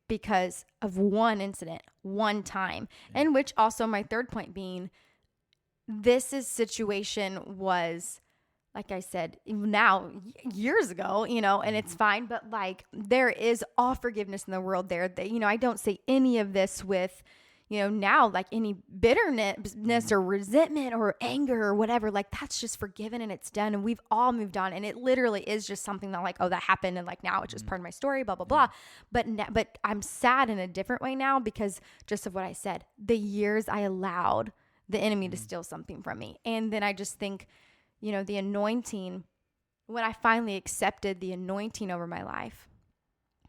because of one incident, one time. And which also my third point being, situation was, like I said, now years ago, and it's fine, but like there is all forgiveness in the world there. That, I don't say any of this with, now like any bitterness or resentment or anger or whatever, like that's just forgiven and it's done and we've all moved on. And it literally is just something that like, oh, that happened. And like, now it's just part of my story, blah, blah, blah. But I'm sad in a different way now because just of what I said, the years I allowed the enemy to steal something from me. And then I just think, the anointing, when I finally accepted the anointing over my life,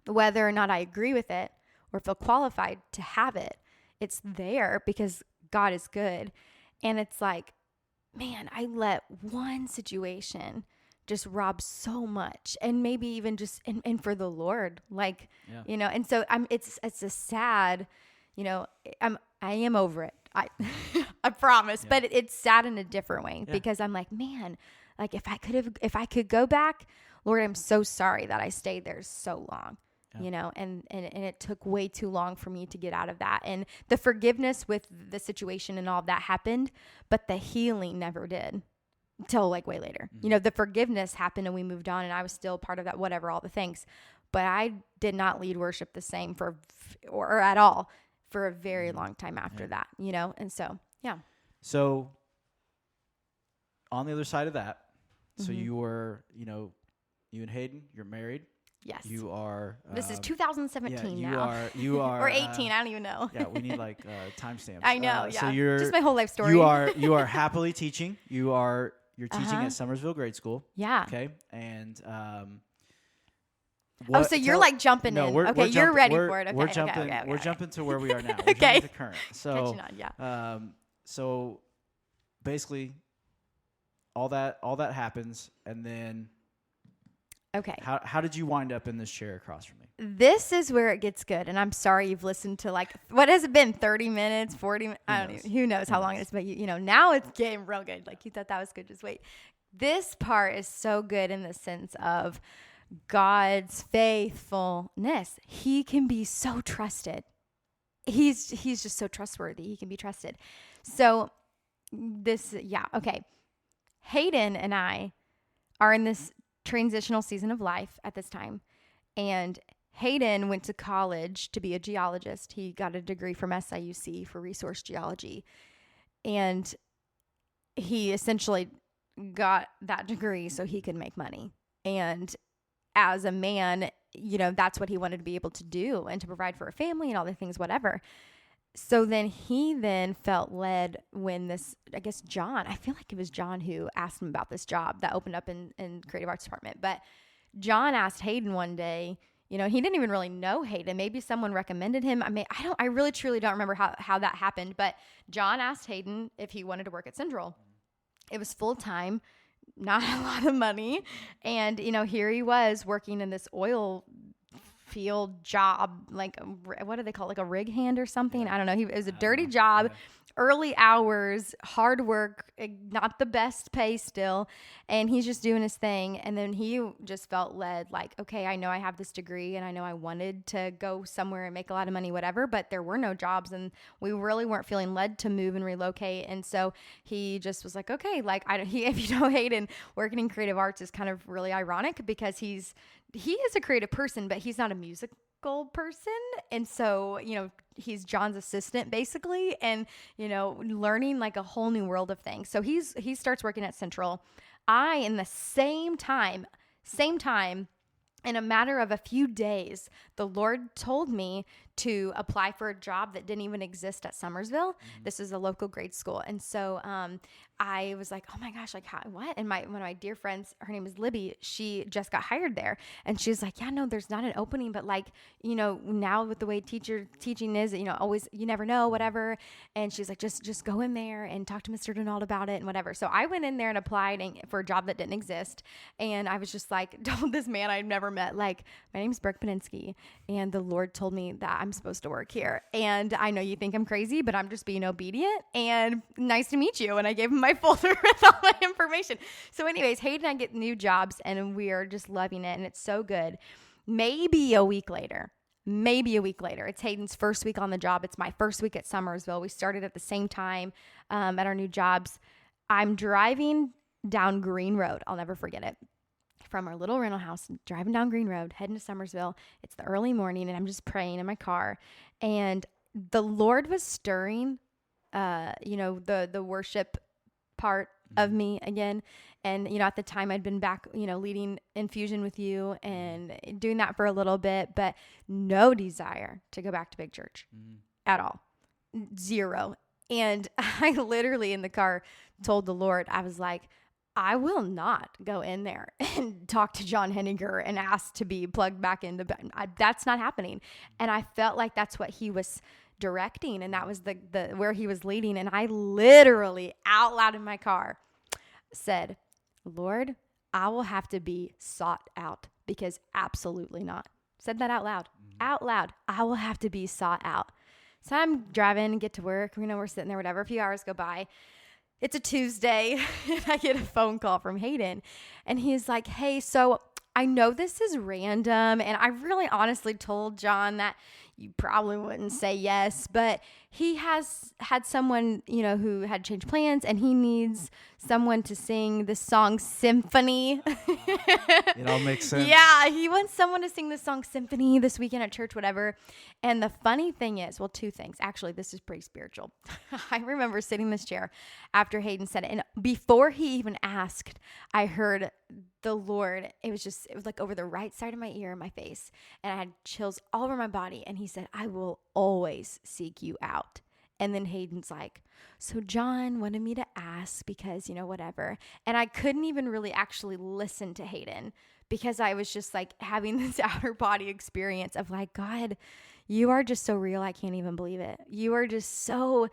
whether or not I agree with it or feel qualified to have it, it's there because God is good. And it's like, man, I let one situation just rob so much, and maybe even just, and for the Lord, like, and so it's a sad, I am over it. I promise, but it's sad in a different way because I'm like, man, like if I could go back, Lord, I'm so sorry that I stayed there so long. And it took way too long for me to get out of that. And the forgiveness with the situation and all of that happened, but the healing never did until like way later. The forgiveness happened and we moved on and I was still part of that, whatever, all the things. But I did not lead worship the same or at all for a very long time after that, And so, So on the other side of that, so you were, you and Hayden, you're married. Yes. You are. This is 2017 now. You are. Or 18. I don't even know. Yeah, we need like timestamps. I know. So you're just my whole life story. You are happily teaching. You're teaching at Summersville Grade School. Yeah. Okay. And so you're like jumping in. Okay, you're ready for it. Okay. We're jumping. We're jumping to where we are now. Okay. We're jumping to current. So catching on, so basically, all that happens, and then. Okay. How did you wind up in this chair across from me? This is where it gets good. And I'm sorry you've listened to like, what has it been? 30 minutes, 40 minutes? I don't know. Who knows how long it is. But, now it's getting real good. Like you thought that was good. Just wait. This part is so good in the sense of God's faithfulness. He can be so trusted. He's just so trustworthy. He can be trusted. So okay. Hayden and I are in this transitional season of life at this time. And Hayden went to college to be a geologist. He got a degree from SIUC for resource geology. And he essentially got that degree so he could make money. And as a man, that's what he wanted to be able to do and to provide for a family and all the things, whatever. So then he then felt led when I guess John, I feel like it was John who asked him about this job that opened up in creative arts department. But John asked Hayden one day, he didn't even really know Hayden. Maybe someone recommended him. I really truly don't remember how that happened, but John asked Hayden if he wanted to work at Central. It was full time, not a lot of money. And, here he was working in this oil field job, like what do they call it? Like a rig hand or something? I don't know. It was a dirty job, early hours, hard work, not the best pay still. And he's just doing his thing. And then he just felt led, like, okay, I know I have this degree and I know I wanted to go somewhere and make a lot of money, whatever, but there were no jobs and we really weren't feeling led to move and relocate. And so he just was like, okay, like if you know Hayden, working in creative arts is kind of really ironic because he is a creative person, but he's not a musical person. And so, he's John's assistant basically, and, learning like a whole new world of things. So he starts working at Central. In the same time, in a matter of a few days, the Lord told me to apply for a job that didn't even exist at Summersville. Mm-hmm. This is a local grade school. And so I was like, oh my gosh, like what? And one of my dear friends, her name is Libby, she just got hired there. And she's like, yeah, no, there's not an opening, but like, now with the way teaching is, always, you never know, whatever. And she's like, just go in there and talk to Mr. Donald about it and whatever. So I went in there and applied for a job that didn't exist. And I was just like, told this man I'd never met, like, my name's Brooke Poninski, and the Lord told me that I'm supposed to work here. And I know you think I'm crazy, but I'm just being obedient, and nice to meet you. And I gave him my folder with all my information. So anyways, Hayden and I get new jobs and we are just loving it. And it's so good. Maybe a week later, it's Hayden's first week on the job. It's my first week at Summersville. We started at the same time at our new jobs. I'm driving down Green Road. I'll never forget it. From our little rental house, driving down Green Road, heading to Summersville. It's the early morning and I'm just praying in my car. And the Lord was stirring, the worship part of me again. And, at the time I'd been back, leading Infusion with you and doing that for a little bit, but no desire to go back to big church at all. Zero. And I literally in the car told the Lord, I was like, I will not go in there and talk to John Henniger and ask to be plugged back into, that's not happening. And I felt like that's what he was directing, and that was the where he was leading. And I literally out loud in my car said, Lord, I will have to be sought out, because absolutely not. Said that out loud. I will have to be sought out. So I'm driving and get to work. We're sitting there, whatever. A few hours go by. It's a Tuesday and I get a phone call from Hayden, and he's like, hey, so I know this is random, and I really honestly told John that you probably wouldn't say yes, but he has had someone, who had changed plans, and he needs someone to sing the song Symphony. It all makes sense. Yeah, he wants someone to sing the song Symphony this weekend at church, whatever. And the funny thing is, well, two things. Actually, this is pretty spiritual. I remember sitting in this chair after Hayden said it, and before he even asked, I heard the Lord, it was like over the right side of my ear and my face, and I had chills all over my body, and he said, I will always seek you out. And then Hayden's like, so John wanted me to ask because, whatever. And I couldn't even really actually listen to Hayden, because I was just like having this outer body experience of like, God, you are just so real. I can't even believe it. You are just so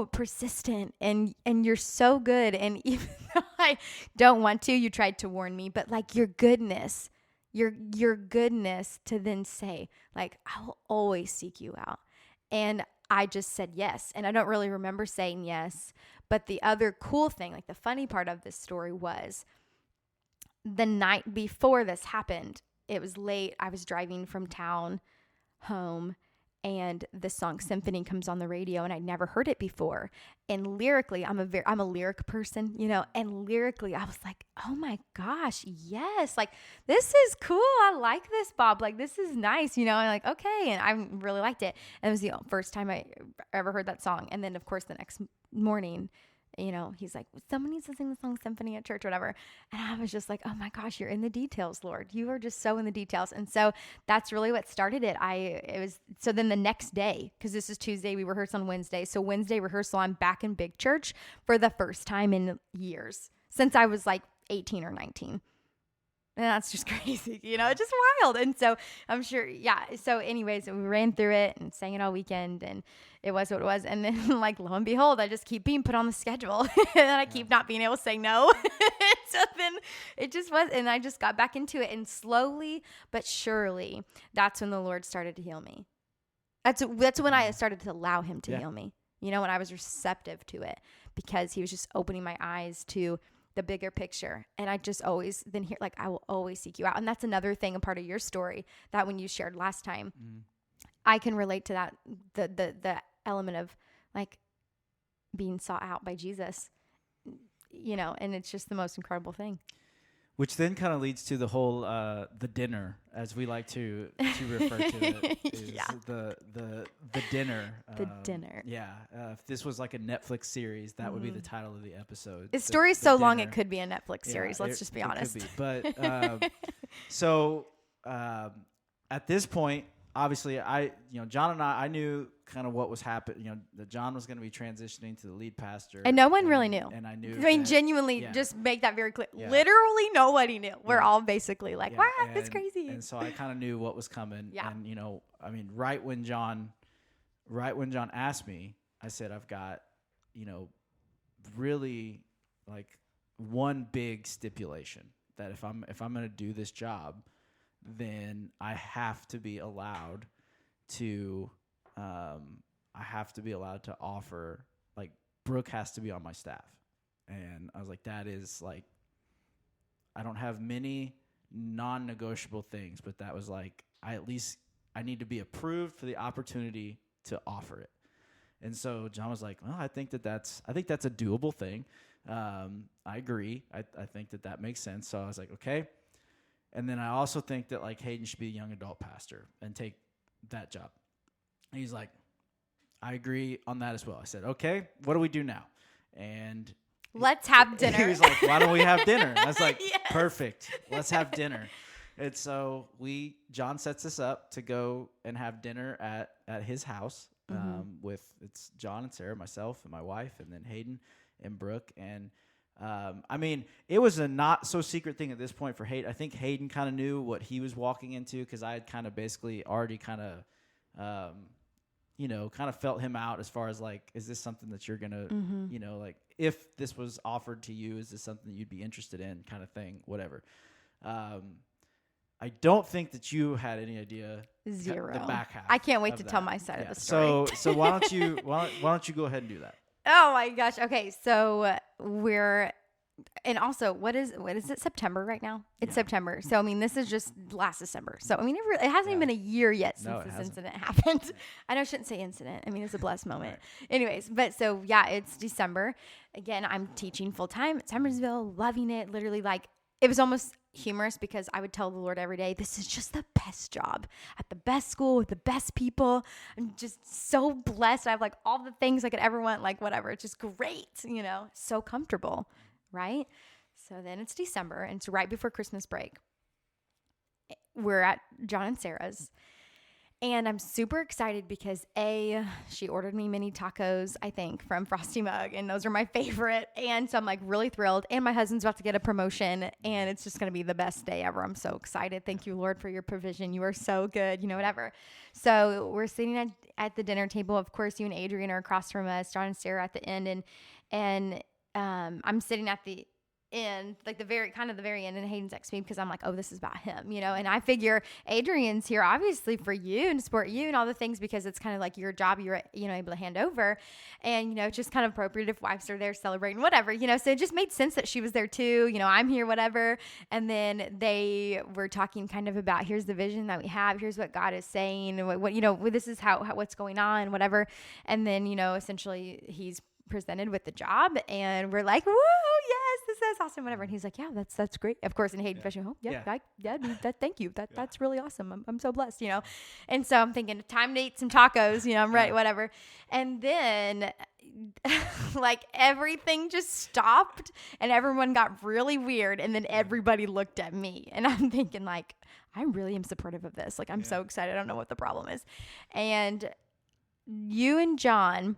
persistent, and you're so good. And even though I don't want to, you tried to warn me, but like your goodness to then say like, I will always seek you out. And I just said yes. And I don't really remember saying yes, but the other cool thing, like the funny part of this story, was the night before this happened. It was late. I was driving from town home, and the song Symphony comes on the radio, and I'd never heard it before. And lyrically, I'm a lyric person, and lyrically I was like, oh my gosh, yes. Like, this is cool. I like this, Bob. Like, this is nice, and like, okay. And I really liked it. And it was the first time I ever heard that song. And then of course the next morning he's like, someone needs to sing the song Symphony at church or whatever. And I was just like, oh my gosh, you're in the details, Lord. You are just so in the details. And so that's really what started it. So then the next day, because this is Tuesday, we rehearse on Wednesday. So Wednesday rehearsal, I'm back in big church for the first time in years since I was like 18 or 19. And that's just crazy, it's just wild. And so I'm sure, yeah. So anyways, we ran through it and sang it all weekend, and it was what it was. And then like, lo and behold, I just keep being put on the schedule and I keep not being able to say no. So then it just was, and I just got back into it, and slowly but surely, that's when the Lord started to heal me. That's when I started to allow him to heal me, when I was receptive to it, because he was just opening my eyes to the bigger picture. And I just always then hear, like, I will always seek you out. And that's another thing, a part of your story that when you shared last time, I can relate to that, the element of like being sought out by Jesus, and it's just the most incredible thing. Which then kind of leads to the whole, the dinner, as we like to refer to it. Is the dinner. The dinner. Yeah. If this was like a Netflix series, that would be the title of the episode. The story's so long, it could be a Netflix series. Let's just be honest. Could be. But, so, at this point, obviously John and I knew kind of what was happening, that John was going to be transitioning to the lead pastor. And no one really knew. And I knew. Genuinely, just make that very clear. Yeah. Literally nobody knew. We're all basically like, wow, that's crazy. And so I kind of knew what was coming. Yeah. And, right when John asked me, I said, I've got, really like one big stipulation that if I'm going to do this job, then I have to be allowed to offer, like, Brooke has to be on my staff. And I was like, that is like, I don't have many non-negotiable things, but that was like, I need to be approved for the opportunity to offer it. And so John was like, well, I think that's a doable thing. I agree. I think that makes sense. So I was like, okay. And then I also think that like Hayden should be a young adult pastor and take that job. And he's like, I agree on that as well. I said, okay, what do we do now? And let's have dinner. He was like, why don't we have dinner? I was like, yes. Perfect. Let's have dinner. And so John sets us up to go and have dinner at his house with it's John and Sarah, myself and my wife, and then Hayden and Brooke. And it was a not so secret thing at this point for Hayden. I think Hayden kind of knew what he was walking into, because I had kind of basically already kind of felt him out as far as like, is this something that you're going to, like, if this was offered to you, is this something that you'd be interested in, kind of thing, whatever. I don't think that you had any idea. Zero. The back half. I can't wait to tell my side of the story. So why don't you go ahead and do that? Oh my gosh. Okay. So and also what is it? September right now? It's September. So, this is just last December. So, it hasn't even been a year yet since this incident happened. I know I shouldn't say incident. It's a blessed moment. Right. Anyways, but so yeah, it's December. Again, I'm teaching full time at Summersville, loving it. Literally, like, it was almost humorous because I would tell the Lord every day, this is just the best job at the best school with the best people. I'm just so blessed. I have like all the things I could ever want, like whatever. It's just great, so comfortable, right? So then it's December, and it's right before Christmas break. We're at John and Sarah's. And I'm super excited because she ordered me mini tacos, I think, from Frosty Mug, and those are my favorite. And so I'm like really thrilled. And my husband's about to get a promotion, and it's just going to be the best day ever. I'm so excited. Thank you, Lord, for your provision. You are so good, whatever. So we're sitting at the dinner table. Of course, you and Adrian are across from us, John and Sarah at the end, and I'm sitting at the end, like the very end, and Hayden's next to me because I'm like, oh, this is about him, and I figure Adrian's here obviously for you and to support you and all the things, because it's kind of like your job you're able to hand over, and it's just kind of appropriate if wives are there celebrating whatever, so it just made sense that she was there too, I'm here, whatever. And then they were talking kind of about, here's the vision that we have, here's what God is saying, what this is how what's going on, whatever. And then essentially he's presented with the job, and we're like, woo, yes, this is awesome, whatever. And he's like, yeah, that's great, of course. And Hayden Fisher, thank you, that's really awesome, I'm so blessed, And so I'm thinking, time to eat some tacos, I'm right, whatever. And then like everything just stopped and everyone got really weird. And then everybody looked at me and I'm thinking like, I really am supportive of this. Like, I'm so excited. I don't know what the problem is. And you and John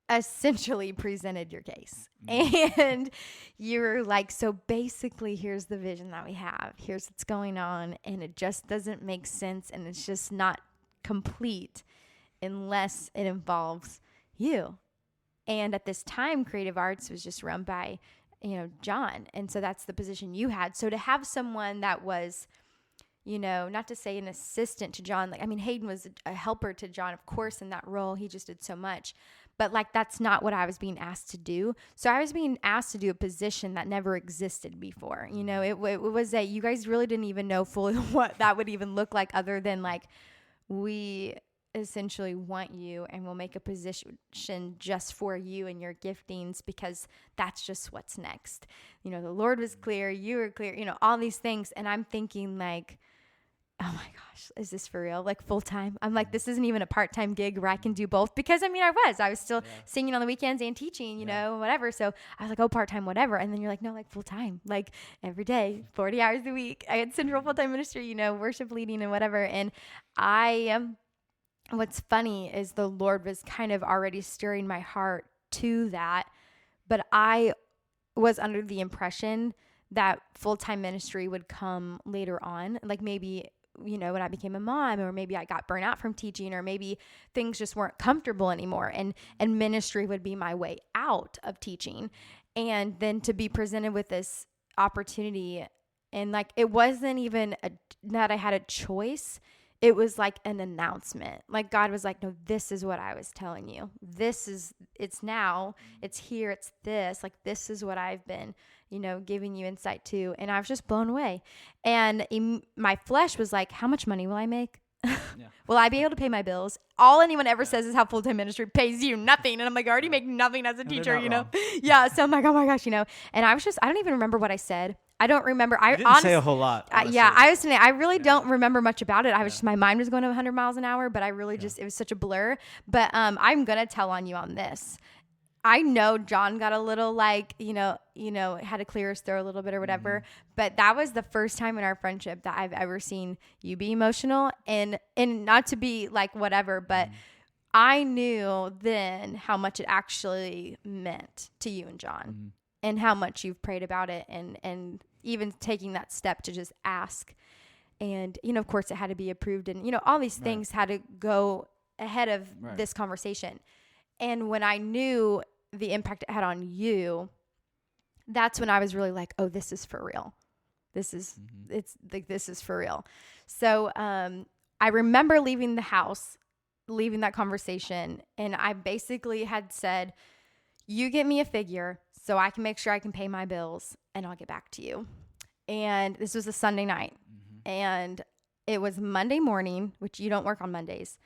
essentially presented your case. And you were like, so basically here's the vision that we have. Here's what's going on. And it just doesn't make sense. And it's just not complete unless it involves you. And at this time, creative arts was just run by, John. And so that's the position you had. So to have someone that was, not to say an assistant to John, like, I mean, Hayden was a helper to John, of course, in that role. He just did so much. But like, that's not what I was being asked to do. So I was being asked to do a position that never existed before. It was that you guys really didn't even know fully what that would even look like, other than like, we essentially want you and we'll make a position just for you and your giftings, because that's just what's next. The Lord was clear, you were clear, all these things. And I'm thinking like, oh my gosh, is this for real? Like full time? I'm like, this isn't even a part-time gig where I can do both, because I was still singing on the weekends and teaching, whatever. So I was like, oh, part-time, whatever. And then you're like, no, like full time, like every day, 40 hours a week. I had central full-time ministry, worship leading and whatever. And what's funny is the Lord was kind of already stirring my heart to that, but I was under the impression that full-time ministry would come later on, like maybe when I became a mom, or maybe I got burnt out from teaching, or maybe things just weren't comfortable anymore, and ministry would be my way out of teaching. And then to be presented with this opportunity, and like, it wasn't even that I had a choice. It was like an announcement. Like God was like, no, this is what I was telling you. It's now, it's here, it's this. Like, this is what I've been, giving you insight to. And I was just blown away. And my flesh was like, how much money will I make? Will I be able to pay my bills? All anyone ever says is how full-time ministry pays you nothing. And I'm like, I already make nothing as a teacher, Yeah. So I'm like, oh my gosh, And I don't even remember what I said. I don't remember. I didn't say a whole lot. I really don't remember much about it. I was just, my mind was going to 100 miles an hour, but I really it was such a blur. But I'm going to tell on you on this. I know John got a little like, had to clear his throat a little bit or whatever. But that was the first time in our friendship that I've ever seen you be emotional, and not to be like whatever, but I knew then how much it actually meant to you and John, and how much you've prayed about it, and even taking that step to just ask. And, of course it had to be approved, and, all these things had to go ahead of this conversation. And when I knew the impact it had on you, that's when I was really like, oh, this is for real. This is, it's like, this is for real. So I remember leaving the house, leaving that conversation, and I basically had said, you get me a figure so I can make sure I can pay my bills, and I'll get back to you. And this was a Sunday night, and it was Monday morning, which you don't work on Mondays.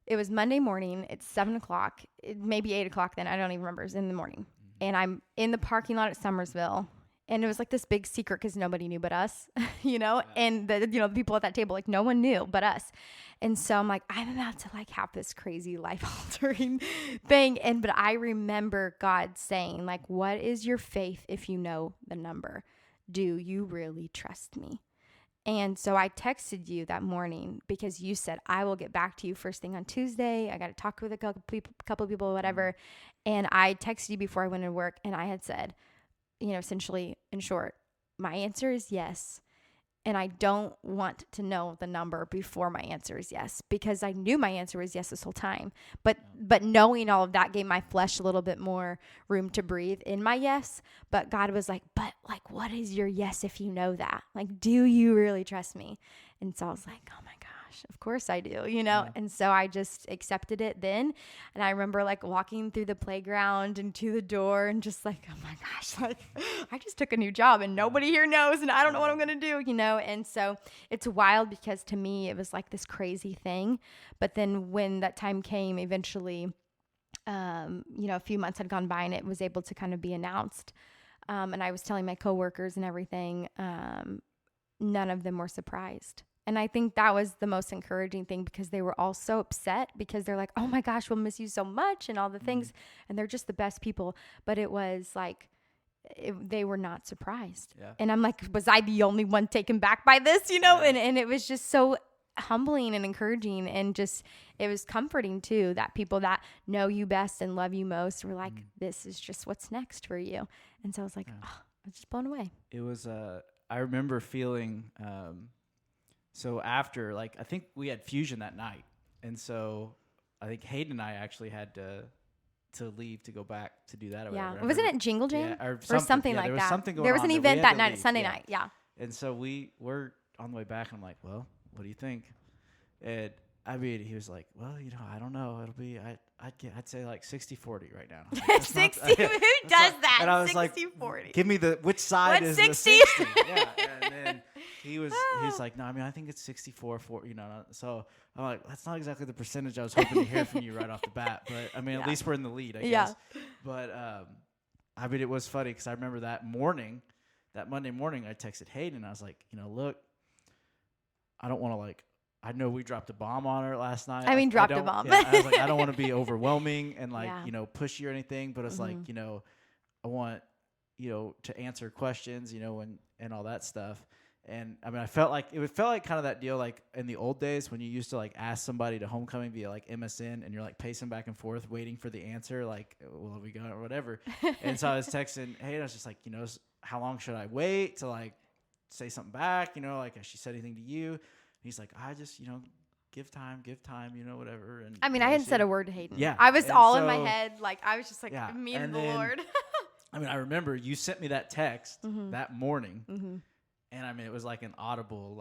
It was Monday morning. It's 7:00, maybe 8:00 then. I don't even remember. It was in the morning. And I'm in the parking lot at Summersville. And it was like this big secret because nobody knew but us, and the people at that table, like no one knew but us. And so I'm like, I'm about to like have this crazy life altering thing. But I remember God saying like, what is your faith if you know the number? Do you really trust me? And so I texted you that morning because you said, I will get back to you first thing on Tuesday. I got to talk with a couple of people, whatever. And I texted you before I went to work, and I had said, essentially in short, my answer is yes. And I don't want to know the number before my answer is yes, because I knew my answer was yes this whole time. But knowing all of that gave my flesh a little bit more room to breathe in my yes. But God was like, but like, what is your yes if you know that? Like, do you really trust me? And so I was like, oh my gosh, of course I do, And so I just accepted it then. And I remember like walking through the playground and to the door and just like, oh my gosh, like I just took a new job and nobody here knows, and I don't know what I'm going to do, And so it's wild because to me it was like this crazy thing. But then when that time came, eventually, a few months had gone by and it was able to kind of be announced. And I was telling my coworkers and everything, none of them were surprised. And I think that was the most encouraging thing, because they were all so upset because they're like, oh my gosh, we'll miss you so much and all the things. And they're just the best people. But it was like, they were not surprised. Yeah. And I'm like, was I the only one taken back by this, you know? Yeah. And it was just so humbling and encouraging, and just, it was comforting too, that people that know you best and love you most were like, this is just what's next for you. And so I was like, oh, I was just blown away. It was, I remember feeling, so after, like, I think we had Fusion that night. And so I think Hayden and I actually had to leave to go back to do that. Or whatever. Wasn't it Jingle Jam? Yeah, or something like that? There was an event that night, Sunday night. Yeah. And so we're on the way back, and I'm like, well, what do you think? And I mean, he was like, well, you know, I don't know. It'll be, I'd say like 60-40 right now. Like, 60? Who does that? And I was 60-40. like, give me which side What's is 60? the 60? Yeah. And then he's like, no, I mean, I think it's 64-4, you know. So I'm like, that's not exactly the percentage I was hoping to hear from you right off the bat. But I mean, at least we're in the lead, I guess. But I mean, it was funny because I remember that Monday morning, I texted Hayden, and I was like, you know, look, I don't want to I know we dropped a bomb on her last night. I mean, dropped a bomb. Yeah, I was like, I don't want to be overwhelming and you know, pushy or anything, but it's like, you know, I want, you know, to answer questions, you know, and all that stuff. And I mean, it felt like kind of that deal, like in the old days when you used to like ask somebody to homecoming via like MSN, and you're like pacing back and forth waiting for the answer, like, well, we got it or whatever. And so I was texting, hey, I was just like, you know, how long should I wait to like say something back? You know, like, has she said anything to you? He's like, I just, you know, give time, you know, whatever. And I mean, I hadn't said a word to Hayden. Yeah. I was all in my head. Like, I was just like, me and the Lord. I mean, I remember you sent me that text that morning. And I mean, it was like an audible,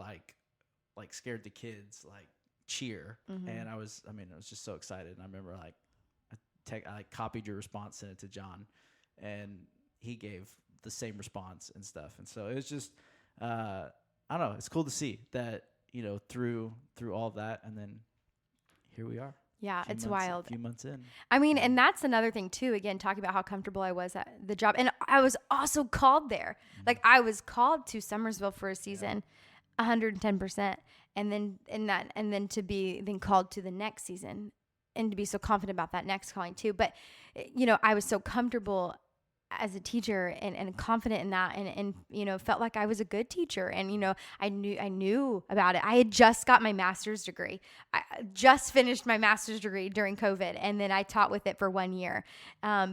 like scared the kids, like cheer. And I was just so excited. And I remember I copied your response, sent it to John, and he gave the same response and stuff. And so it was just, I don't know, it's cool to see that, you know, through all of that, and then here we are. Yeah, it's wild. A few months in. I mean, and that's another thing too, again, talking about how comfortable I was at the job. And I was also called there. Like, I was called to Summersville for a season, 110%. And then to be then called to the next season, and to be so confident about that next calling too. But, you know, I was so comfortable as a teacher and confident in that, and you know, felt like I was a good teacher, and you know, I knew about it. I had just got my master's degree. I just finished my master's degree during COVID, and then I taught with it for 1 year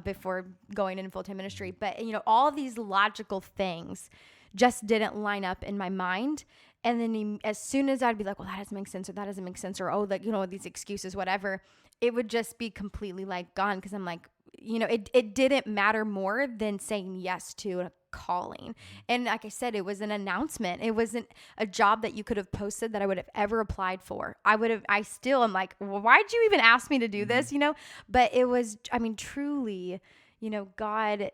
before going into full-time ministry. But you know, all of these logical things just didn't line up in my mind. And then as soon as I'd be like, well, that doesn't make sense, or that doesn't make sense, or, oh, like, you know, these excuses, whatever, it would just be completely like gone. Because I'm like, you know, it didn't matter more than saying yes to a calling. And like I said, it was an announcement. It wasn't a job that you could have posted that I would have ever applied for. I still am like, well, why'd you even ask me to do this? You know, but it was, I mean, truly, you know, God,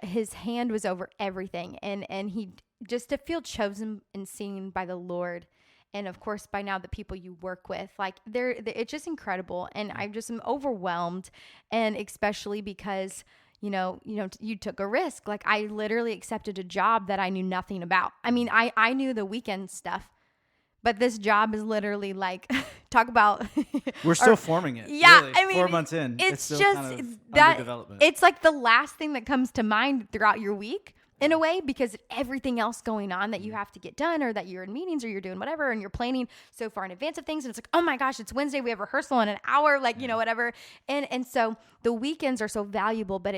his hand was over everything. And he, just to feel chosen and seen by the Lord. And of course, by now, the people you work with, like it's just incredible. And I just am overwhelmed. And especially because, you took a risk. Like, I literally accepted a job that I knew nothing about. I mean, I knew the weekend stuff, but this job is literally like, talk about. We're still forming it. Yeah. Really. I mean, 4 months in. It's still just kind of that under development. It's like the last thing that comes to mind throughout your week. In a way, because everything else going on that you have to get done, or that you're in meetings, or you're doing whatever, and you're planning so far in advance of things, and it's like, oh my gosh, it's Wednesday, we have rehearsal in an hour, like, you know, whatever. And so the weekends are so valuable, but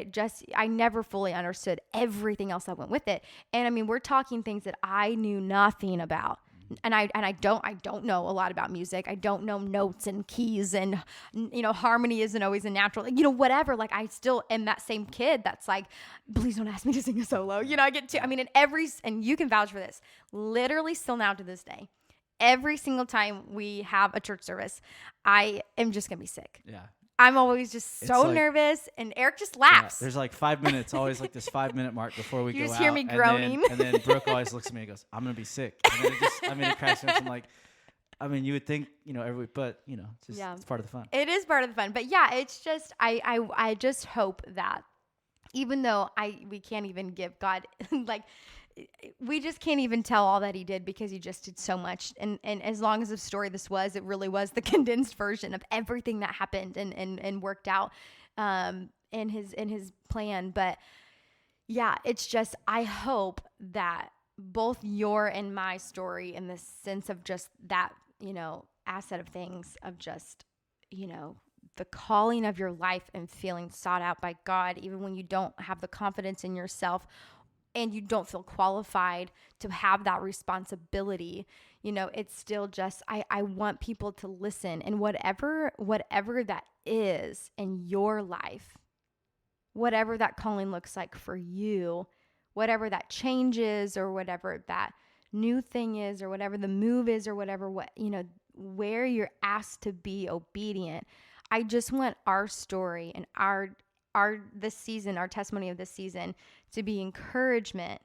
I never fully understood everything else that went with it. And I mean, we're talking things that I knew nothing about. And I don't know a lot about music. I don't know notes and keys, and, you know, harmony isn't always a natural, you know, whatever. Like, I still am that same kid that's like, please don't ask me to sing a solo. You know, and you can vouch for this, literally still now to this day, every single time we have a church service, I am just going to be sick. Yeah. I'm always just so nervous, and Eric just laughs. Yeah, there's like 5 minutes, always like this 5 minute mark before we go out. You just hear me groaning. And then Brooke always looks at me and goes, I'm going to be sick. And then it cracks me up. I'm like, I mean, you would think, you know, but, you know, it's part of the fun. It is part of the fun. But yeah, it's just, I just hope that even though we can't even give God, like, we just can't even tell all that he did because he just did so much. And as long as the story this was, it really was the condensed version of everything that happened and worked out in his plan. But yeah, it's just, I hope that both your and my story, in the sense of just that, asset of things, of just, the calling of your life and feeling sought out by God, even when you don't have the confidence in yourself and you don't feel qualified to have that responsibility, it's still just, I want people to listen, and whatever that is in your life, whatever that calling looks like for you, whatever that change is, or whatever that new thing is, or whatever the move is, or whatever, where you're asked to be obedient. I just want our story and our this season, our testimony of this season, to be encouragement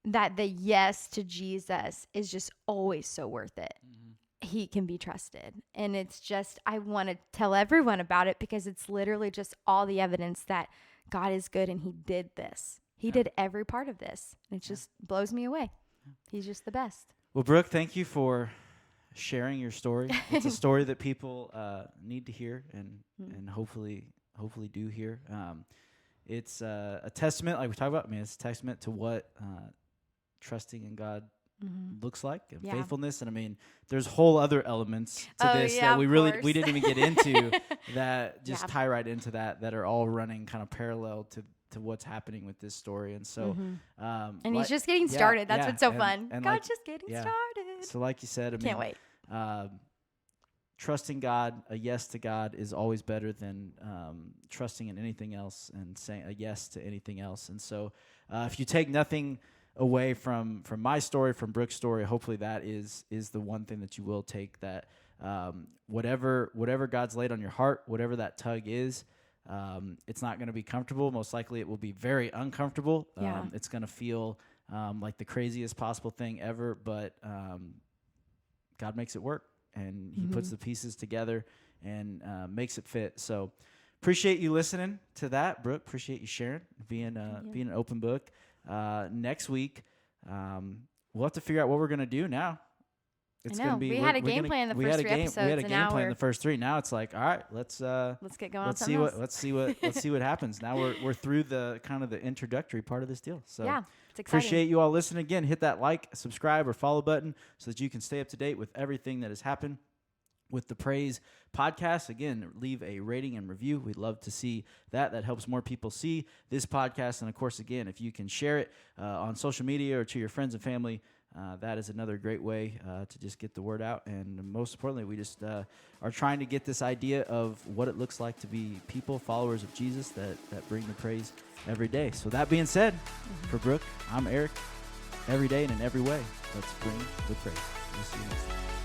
that the yes to Jesus is just always so worth it. Mm-hmm. He can be trusted. And it's just, I want to tell everyone about it because it's literally just all the evidence that God is good and he did this. He did every part of this. And it just blows me away. Yeah. He's just the best. Well, Brooke, thank you for sharing your story. It's a story that people need to hear and hopefully do hear. It's a testament, like we talked about. I mean, it's a testament to what trusting in God looks like, and faithfulness. And I mean, there's whole other elements to this that we didn't even get into that just tie right into that are all running kind of parallel to what's happening with this story. And so and he's just getting started. That's what's so fun. God's just getting started. So like you said, I can't wait. Trusting God, a yes to God, is always better than trusting in anything else and saying a yes to anything else. And so if you take nothing away from my story, from Brooke's story, hopefully that is the one thing that you will take, that whatever God's laid on your heart, whatever that tug is, it's not going to be comfortable. Most likely it will be very uncomfortable. It's going to feel like the craziest possible thing ever, but God makes it work, and he puts the pieces together and makes it fit. So appreciate you listening to that, Brooke. Appreciate you sharing, being an open book. Next week, we'll have to figure out what we're going to do now. It's going to be. We had a game plan the first 3 episodes. We had a game plan the first 3. Now it's like, all right, let's get going. Let's see what happens. Now we're through the kind of the introductory part of this deal. So yeah, it's exciting. Appreciate you all listening. Again, hit that like, subscribe, or follow button so that you can stay up to date with everything that has happened with the Praise podcast. Again, leave a rating and review. We'd love to see that. That helps more people see this podcast. And of course, again, if you can share it on social media or to your friends and family, that is another great way to just get the word out. And most importantly, we just are trying to get this idea of what it looks like to be people, followers of Jesus, that bring the praise every day. So that being said, for Brooke, I'm Eric. Every day and in every way, let's bring the praise. We'll see you next time.